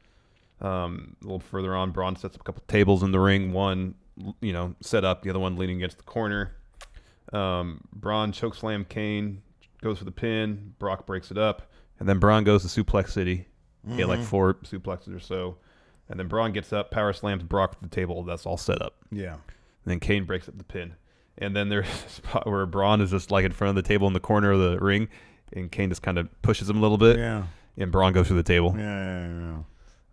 A little further on, Braun sets up a couple tables in the ring. One, set up. The other one leaning against the corner. Braun chokeslam Kane, goes for the pin. Brock breaks it up. And then Braun goes to Suplex City. He had like 4 suplexes or so. And then Braun gets up, power slams Brock to the table. That's all set up. Yeah. And then Kane breaks up the pin. And then there's a spot where Braun is just like in front of the table in the corner of the ring. And Kane just kind of pushes him a little bit. Yeah. And Braun goes through the table. Yeah.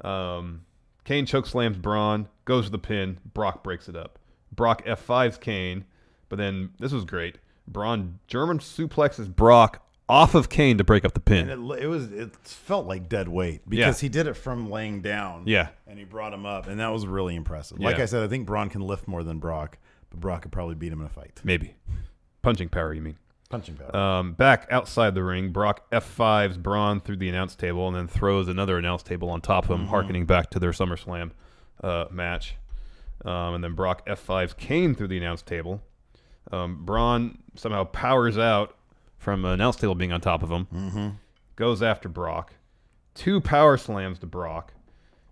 Kane chokeslams Braun, goes to the pin. Brock breaks it up. Brock F5s Kane. But then, this was great. Braun German suplexes Brock off of Kane to break up the pin. And it felt like dead weight because he did it from laying down. Yeah. And he brought him up, and that was really impressive. Yeah. Like I said, I think Braun can lift more than Brock, but Brock could probably beat him in a fight. Maybe. Punching power, you mean? Punching power. Back outside the ring, Brock F5s Braun through the announce table and then throws another announce table on top of him, harkening back to their SummerSlam match. And then Brock F5s Kane through the announce table. Braun somehow powers out from an announce table being on top of him. Goes after Brock. 2 power slams to Brock.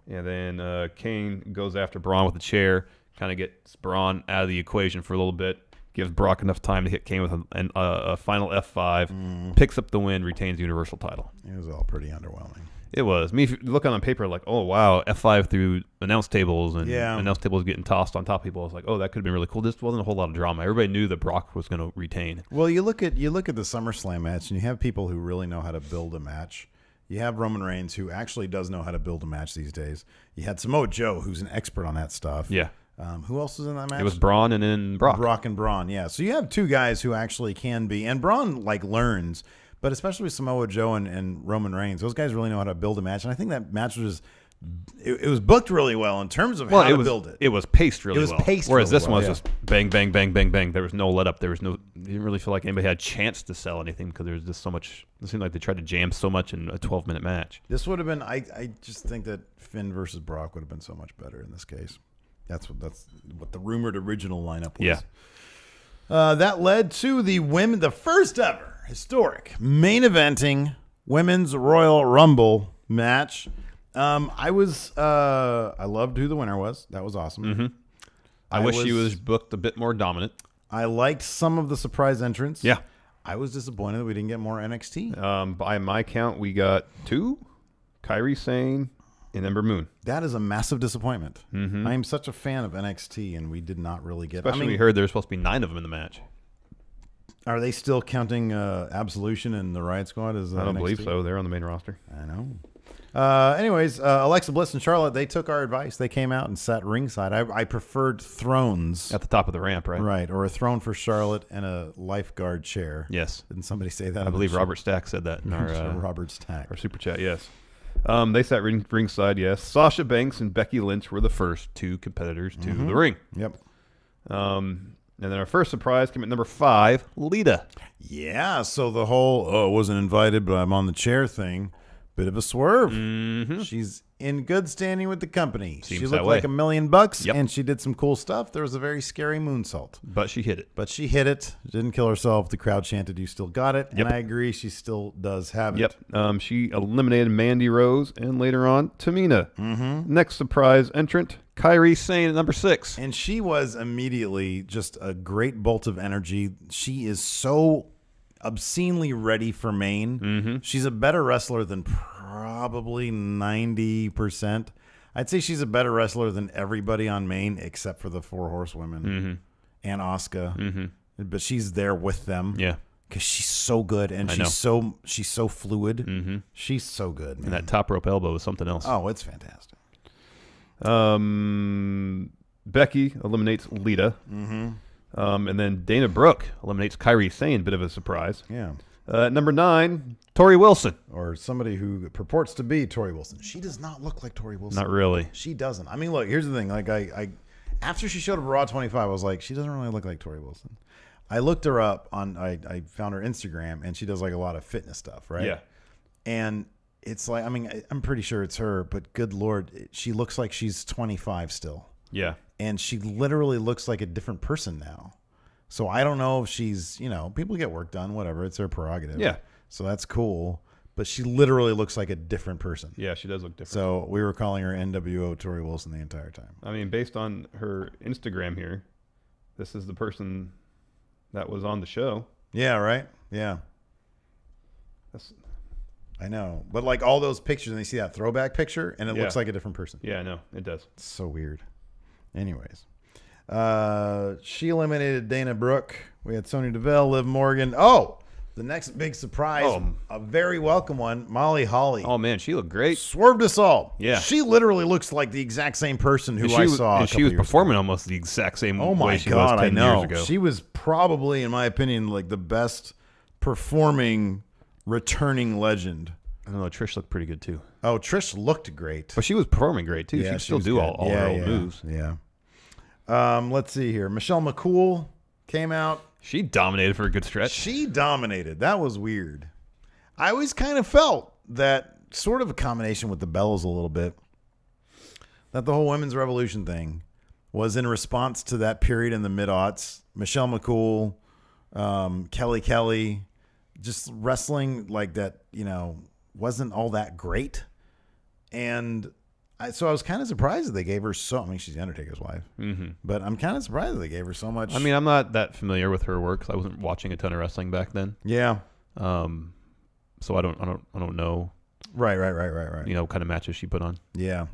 And then Kane goes after Braun with a chair. Kind of gets Braun out of the equation for a little bit. Gives Brock enough time to hit Kane with a final F5. Picks up the win. Retains the Universal title. It was all pretty underwhelming. It was. If you look on paper, like, oh, wow, F5 through announce tables and announce tables getting tossed on top of people. I was like, oh, that could have been really cool. This wasn't a whole lot of drama. Everybody knew that Brock was going to retain. Well, you look at the SummerSlam match, and you have people who really know how to build a match. You have Roman Reigns, who actually does know how to build a match these days. You had Samoa Joe, who's an expert on that stuff. Yeah. Who else was in that match? It was Braun and then Brock. Brock and Braun, yeah. So you have 2 guys who actually can be, and Braun learns, but especially with Samoa Joe and Roman Reigns, those guys really know how to build a match. And I think that match was it was booked really well in terms of how to build it. It was paced really well. Paced whereas really this well, one was just bang, bang, bang, bang, bang. There was no let up. There was no. You didn't really feel like anybody had a chance to sell anything because there was just so much. It seemed like they tried to jam so much in a 12-minute match. This would have been. I just think that Finn versus Brock would have been so much better in this case. That's what the rumored original lineup was. Yeah. That led to the first ever historic main eventing women's Royal Rumble match. I loved who the winner was. That was awesome. Mm-hmm. I wish she was booked a bit more dominant. I liked some of the surprise entrants. Yeah. I was disappointed that we didn't get more NXT. By my count, we got 2, Kairi Sane and Ember Moon. That is a massive disappointment. Mm-hmm. I am such a fan of NXT, and we did not really get. Especially we heard there's supposed to be 9 of them in the match. Are they still counting Absolution and the Riot Squad as I don't NXT? believe so. They're on the main roster. I know. Anyways, Alexa Bliss and Charlotte, they took our advice. They came out and sat ringside. I preferred thrones. At the top of the ramp, right? Right, or a throne for Charlotte and a lifeguard chair. Yes. Didn't somebody say that? I believe Robert Stack said that in our Robert Stack. Our super chat, yes. They sat ringside, yes. Sasha Banks and Becky Lynch were the first 2 competitors to the ring. Yep. And then our first surprise came at number 5, Lita. Yeah, so the whole, I wasn't invited, but I'm on the chair thing, bit of a swerve. Mm-hmm. She's in good standing with the company. Seems she that looked way. like $1 million, Yep. and she did some cool stuff. There was a very scary moonsault. But she hit it. But she hit it. Didn't kill herself. The crowd chanted, "You still got it." Yep. And I agree, she still does have it. Yep. She eliminated Mandy Rose and later on Tamina. Mm-hmm. Next surprise entrant, Kairi Sane at number 6. And she was immediately just a great bolt of energy. She is so obscenely ready for Maine. Mm-hmm. She's a better wrestler than probably 90%. I'd say she's a better wrestler than everybody on Maine except for the 4 horsewomen and Asuka. Mm-hmm. But she's there with them. Yeah. Because she's so good and she's so fluid. Mm-hmm. She's so good, man. And that top rope elbow is something else. Oh, it's fantastic. Becky eliminates Lita. Mm-hmm. And then Dana Brooke eliminates Kairi Sane. Bit of a surprise. Yeah. Number 9, Tori Wilson. Or somebody who purports to be Tori Wilson. She does not look like Tori Wilson. Not really. She doesn't. I mean, look, here's the thing. Like, I after she showed up at Raw 25, I was like, she doesn't really look like Tori Wilson. I looked her up on, I found her Instagram, and she does like a lot of fitness stuff, right? Yeah. And it's like, I mean, I'm pretty sure it's her, but good Lord, she looks like she's 25 still. Yeah. And she literally looks like a different person now. So I don't know if she's, people get work done, whatever. It's their prerogative. Yeah. So that's cool. But she literally looks like a different person. Yeah, she does look different. So we were calling her NWO Tori Wilson the entire time. I mean, based on her Instagram here, this is the person that was on the show. Yeah, right? Yeah. I know. But like all those pictures, and they see that throwback picture, and it looks like a different person. Yeah, I know. It does. It's so weird. Anyways. She eliminated Dana Brooke. We had Sonya Deville, Liv Morgan. Oh, the next big surprise, a very welcome one, Molly Holly. Oh, man, she looked great. Swerved us all. Yeah. She literally looks like the exact same person who I saw. And she was performing almost the exact same way she was 10 years ago. She was probably, in my opinion, like the best performing returning legend. I don't know. Trish looked pretty good, too. Oh, Trish looked great. But she was performing great, too. Yeah, she could she still was do good. all her old moves. Yeah. Let's see here. Michelle McCool came out. She dominated for a good stretch. She dominated. That was weird. I always kind of felt that sort of a combination with the Bellas a little bit, that the whole women's revolution thing was in response to that period in the mid-aughts. Michelle McCool, Kelly, just wrestling like that, wasn't all that great. And so I was kind of surprised that they gave her I mean, she's the Undertaker's wife, but I'm kind of surprised that they gave her so much. I mean, I'm not that familiar with her work because I wasn't watching a ton of wrestling back then. Yeah. So I don't know. Right. What kind of matches she put on. Yeah.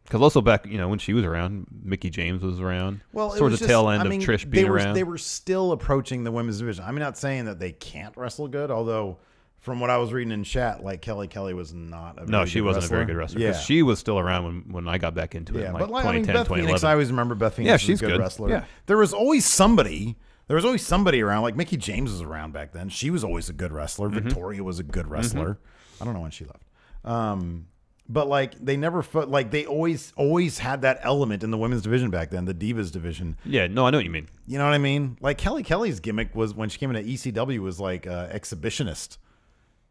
Because also back, when she was around, Mickie James was around. Well, sort of the tail end of Trish being around. They were still approaching the women's division. I'm not saying that they can't wrestle good, although from what I was reading in chat, like Kelly was not a very she good wasn't wrestler. a very good wrestler. Yeah. She was still around when I got back into it. Yeah, in but 2010, Beth 2011. Phoenix, I always remember Beth Phoenix she's as a good wrestler. Yeah. There was always somebody around. Like Mickie James was around back then. She was always a good wrestler. Victoria was a good wrestler. I don't know when she left. But like they never like they always had that element in the women's division back then, the Divas division. Yeah, no, I know what you mean. You know what I mean? Like Kelly's gimmick was when she came into ECW was like exhibitionist.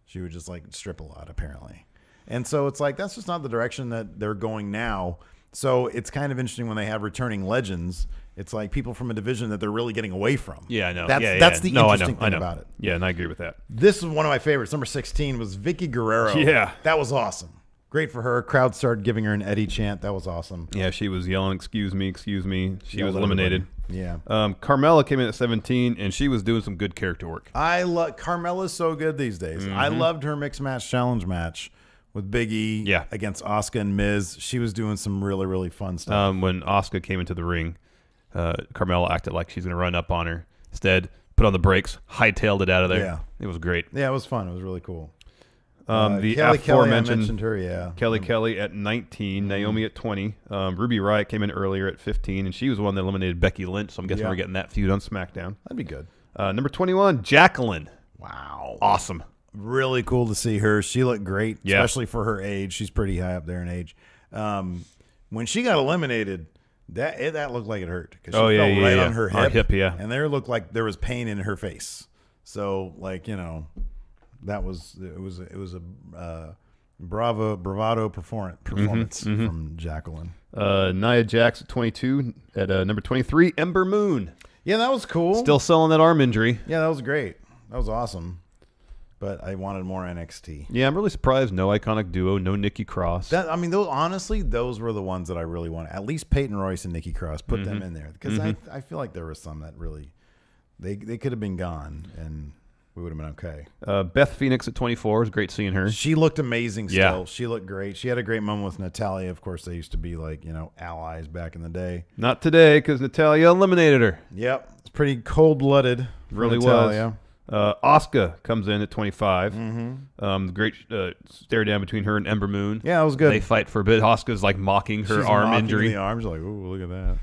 She would just like strip a lot apparently. And so it's like that's just not the direction that they're going now. So it's kind of interesting when they have returning legends. It's like people from a division that they're really getting away from. Yeah, I know. That's the interesting thing about it. Yeah, and I agree with that. This is one of my favorites. Number 16 was Vicky Guerrero. Yeah. That was awesome. Great for her. Crowd started giving her an Eddie chant. That was awesome. Yeah, she was yelling, excuse me. She was eliminated. Yeah. Carmella came in at 17, and she was doing some good character work. I love Carmella's so good these days. I loved her mixed match challenge match with Big E against Asuka and Miz. She was doing some really, really fun stuff. When Asuka came into the ring, Carmella acted like she's going to run up on her. Instead, put on the brakes, hightailed it out of there. Yeah. It was great. Yeah, it was fun. It was really cool. The Kelly, aforementioned I mentioned her, yeah. Kelly at 19, Naomi at 20. Ruby Riott came in earlier at 15, and she was the one that eliminated Becky Lynch, so I'm guessing we're getting that feud on SmackDown. That'd be good. Number 21, Jacqueline. Wow. Awesome. Really cool to see her. She looked great, especially for her age. She's pretty high up there in age. When she got eliminated, that looked like it hurt because she fell right on her hip. And there looked like there was pain in her face. So, like, you know, it was a bravado performance from Jacqueline. Nia Jax at 22. At number 23, Ember Moon. Yeah, that was cool. Still selling that arm injury. Yeah, that was great. That was awesome. But I wanted more NXT. Yeah, I'm really surprised. No iconic duo, no Nikki Cross. Those were the ones that I really wanted. At least Peyton Royce and Nikki Cross. Put them in there because I feel like there were some that really they could have been gone and we would have been okay. Beth Phoenix at 24 was great seeing her. She looked amazing still. Yeah. She looked great. She had a great moment with Natalya. Of course, they used to be like, allies back in the day. Not today because Natalya eliminated her. Yep. It's pretty cold-blooded. Really was. Asuka comes in at 25. Great stare down between her and Ember Moon. Yeah, that was good. They fight for a bit. Asuka's like mocking her arm injury. The arms like, ooh, look at that.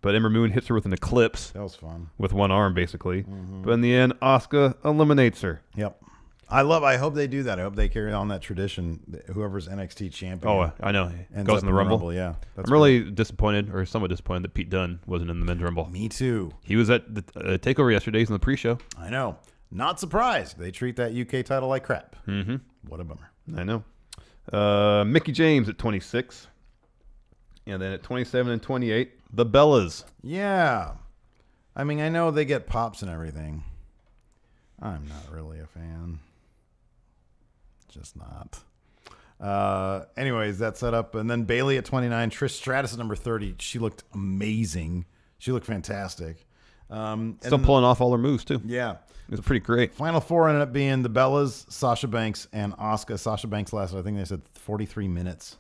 But Ember Moon hits her with an eclipse. That was fun. With one arm, basically. But in the end, Asuka eliminates her. Yep. I hope they do that. I hope they carry on that tradition. Whoever's NXT champion. Oh, I know. Goes in the Rumble. Yeah. I'm really disappointed, or somewhat disappointed, that Pete Dunne wasn't in the men's Rumble. Me too. He was at the TakeOver yesterday. He's in the pre-show. I know. Not surprised. They treat that UK title like crap. What a bummer. I know. Mickie James at 26. And then at 27 and 28, the Bellas. Yeah. I mean, I know they get pops and everything. I'm not really a fan. Just not. Anyways, that set up. And then Bayley at 29. Trish Stratus at number 30. She looked amazing. She looked fantastic. Still pulling off all her moves, too. Yeah. It was pretty great. Final four ended up being the Bellas, Sasha Banks, and Asuka. Sasha Banks lasted, I think they said 43 minutes.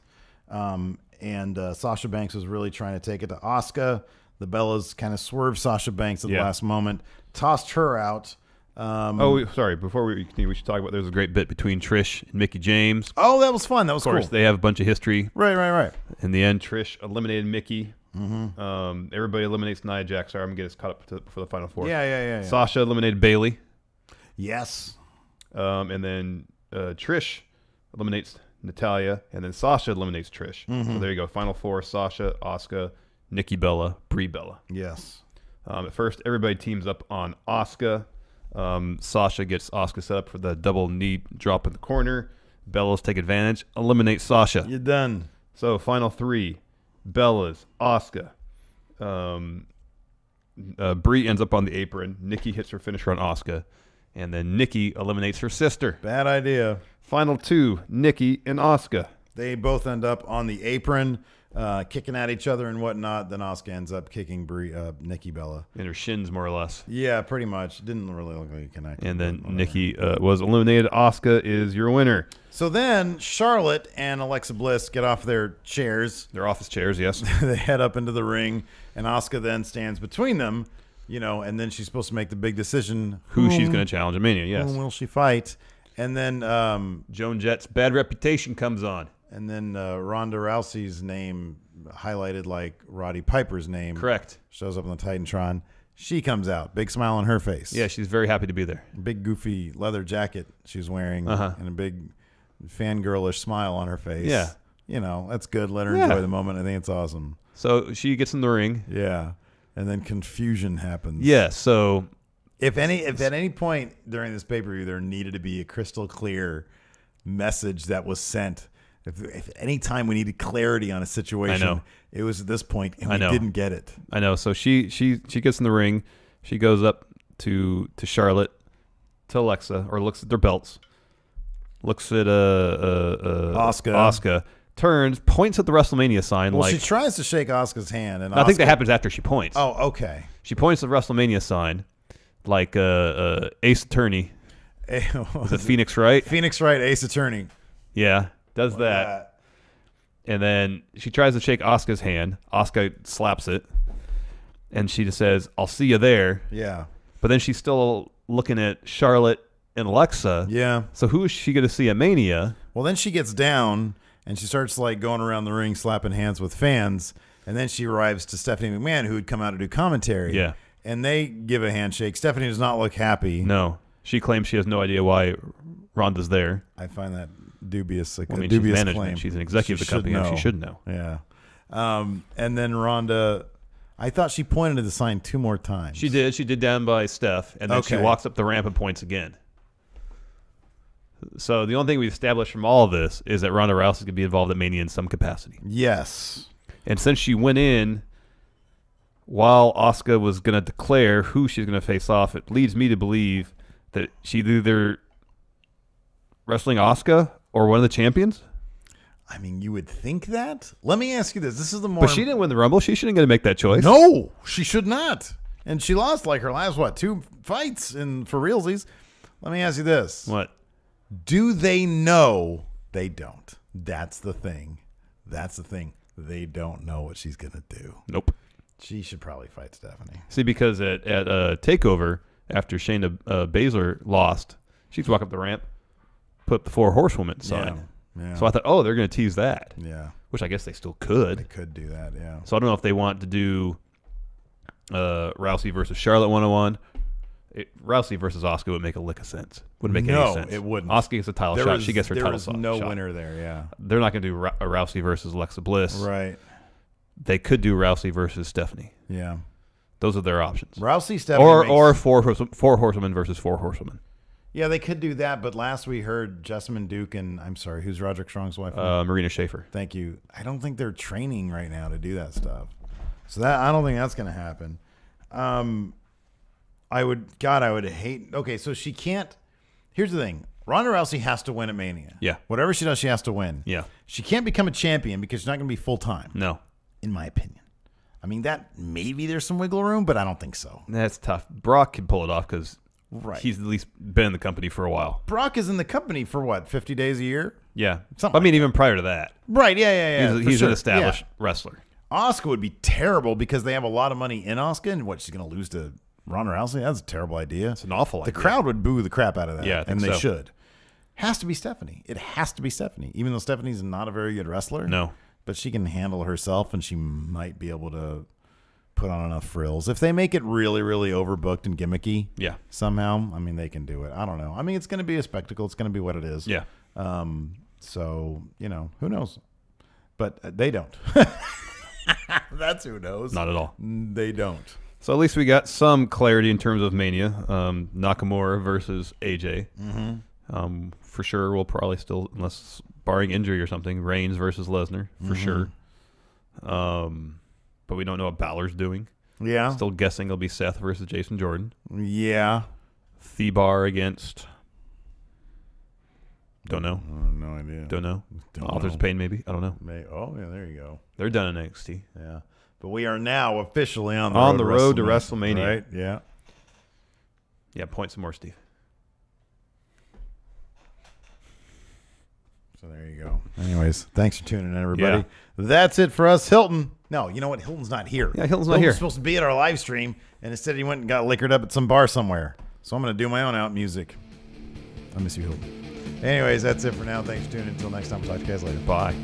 And Sasha Banks was really trying to take it to Asuka. The Bellas kind of swerved Sasha Banks at the last moment, tossed her out. Sorry. Before we continue, we should talk about there's a great bit between Trish and Mickie James. Oh, that was fun. That was cool. Of course, they have a bunch of history. Right. In the end, Trish eliminated Mickie. Everybody eliminates Nia Jax. Sorry, I'm going to get us caught up for the final four. Yeah. Sasha eliminated Bayley. Yes. And then Trish eliminates Natalya, and then Sasha eliminates Trish. So there you go. Final four: Sasha, Asuka, Nikki Bella, Brie Bella. Yes. At first, everybody teams up on Asuka. Sasha gets Asuka set up for the double knee drop in the corner. Bellas take advantage, eliminate Sasha. You're done. So final three: Bellas, Asuka. Brie ends up on the apron. Nikki hits her finisher on Asuka. And then Nikki eliminates her sister. Bad idea. Final two, Nikki and Asuka. They both end up on the apron, kicking at each other and whatnot. Then Asuka ends up kicking Nikki Bella. In her shins, more or less. Yeah, pretty much. Didn't really look like he connected. And then Nikki was eliminated. Asuka is your winner. So then Charlotte and Alexa Bliss get off their chairs. Their office chairs, yes. They head up into the ring, and Asuka then stands between them. And then she's supposed to make the big decision. Who she's going to challenge at Mania, yes. Whom will she fight? And then Joan Jett's bad reputation comes on. And then Ronda Rousey's name, highlighted like Roddy Piper's name. Correct. Shows up on the Titantron. She comes out. Big smile on her face. Yeah, she's very happy to be there. Big goofy leather jacket she's wearing. And a big fangirlish smile on her face. Yeah. You know, that's good. Let her enjoy the moment. I think it's awesome. So she gets in the ring. Yeah. And then confusion happens. Yeah, so if at any point during this pay-per-view there needed to be a crystal clear message that was sent, if any time we needed clarity on a situation, it was at this point, and we didn't get it. I know. So she gets in the ring. She goes up to Charlotte, to Alexa, or looks at their belts, looks at Asuka, turns, points at the WrestleMania sign. Well, she tries to shake Asuka's hand, and I think that happens after she points. Oh, okay. She points at the WrestleMania sign, like Ace Attorney. Was it Phoenix Wright? Phoenix Wright, Ace Attorney. Yeah, does that. And then she tries to shake Asuka's hand. Asuka slaps it. And she just says, "I'll see you there." Yeah. But then she's still looking at Charlotte and Alexa. Yeah. So who is she going to see at Mania? Well, then she gets down, and she starts like going around the ring, slapping hands with fans. And then she arrives to Stephanie McMahon, who had come out to do commentary. Yeah. And they give a handshake. Stephanie does not look happy. No. She claims she has no idea why Ronda's there. I find that dubious. Like, well, I mean, dubious she's management. claim. She's an executive of the company, and she should know. Yeah. And then Ronda, I thought she pointed to the sign 2 more times. She did. She did down by Steph, and then she walks up the ramp and points again. So the only thing we've established from all of this is that Ronda Rousey is going to be involved at Mania in some capacity. Yes. And since she went in while Asuka was going to declare who she's going to face off, it leads me to believe that she's either wrestling Asuka or one of the champions. I mean, you would think that. Let me ask you this. This is the more... But she didn't win the Rumble. She shouldn't get to make that choice. No, she should not. And she lost like her last, 2 fights for realsies. Let me ask you this. What? Do they know? They don't. That's the thing. That's the thing. They don't know what she's going to do. Nope. She should probably fight Stephanie. See, because at TakeOver, after Shayna Baszler lost, she's walk up the ramp, put up the 4 Horsewomen sign. Yeah. So I thought, they're going to tease that. Yeah. Which I guess they still could. They could do that, yeah. So I don't know if they want to do Rousey versus Charlotte 101. Rousey versus Asuka would make a lick of sense. Wouldn't make any sense. No, it wouldn't. Asuka gets a title shot. She gets her title shot. There is no winner there, yeah. They're not going to do a Rousey versus Alexa Bliss. Right. They could do Rousey versus Stephanie. Yeah. Those are their options. Rousey, Stephanie, or four horsewomen versus 4 horsewomen. Yeah, they could do that, but last we heard Jessamine Duke and, I'm sorry, who's Roderick Strong's wife? Marina Shafir. Thank you. I don't think they're training right now to do that stuff. So I don't think that's going to happen. I would hate. Okay, so she can't. Here's the thing. Ronda Rousey has to win at Mania. Yeah. Whatever she does, she has to win. Yeah. She can't become a champion because she's not going to be full-time. No. In my opinion. I mean, that maybe there's some wiggle room, but I don't think so. That's tough. Brock can pull it off because he's at least been in the company for a while. Brock is in the company for what, 50 days a year? Yeah. Something even prior to that. Right, yeah. He's an established wrestler. Asuka would be terrible because they have a lot of money in Asuka, and what, she's going to lose to Ronda Rousey? That's a terrible idea. It's an awful idea. The crowd would boo the crap out of that. Yeah, and they should. Has to be Stephanie. It has to be Stephanie, even though Stephanie's not a very good wrestler. No. But she can handle herself, and she might be able to put on enough frills. If they make it really, really overbooked and gimmicky somehow, I mean, they can do it. I don't know. I mean, it's going to be a spectacle. It's going to be what it is. Yeah. So, who knows? But they don't. That's who knows. Not at all. They don't. So at least we got some clarity in terms of Mania. Nakamura versus AJ. Mm-hmm. For sure, we'll probably still, unless barring injury or something, Reigns versus Lesnar for sure. But we don't know what Balor's doing. Yeah. Still guessing it'll be Seth versus Jason Jordan. Yeah. Thebar against. Don't know. No idea. Don't know. Authors of Pain, maybe. I don't know. Oh, yeah, there you go. They're done in NXT. Yeah. But we are now officially on the road to WrestleMania. Right? Yeah. Yeah, point some more, Steve. So there you go. Anyways, thanks for tuning in, everybody. Yeah. That's it for us. Hilton. No, you know what? Hilton's not here. Yeah, Hilton's not here. Supposed to be at our live stream, and instead he went and got liquored up at some bar somewhere. So I'm going to do my own out music. I miss you, Hilton. Anyways, that's it for now. Thanks for tuning in. Until next time, talk to you guys later. Bye.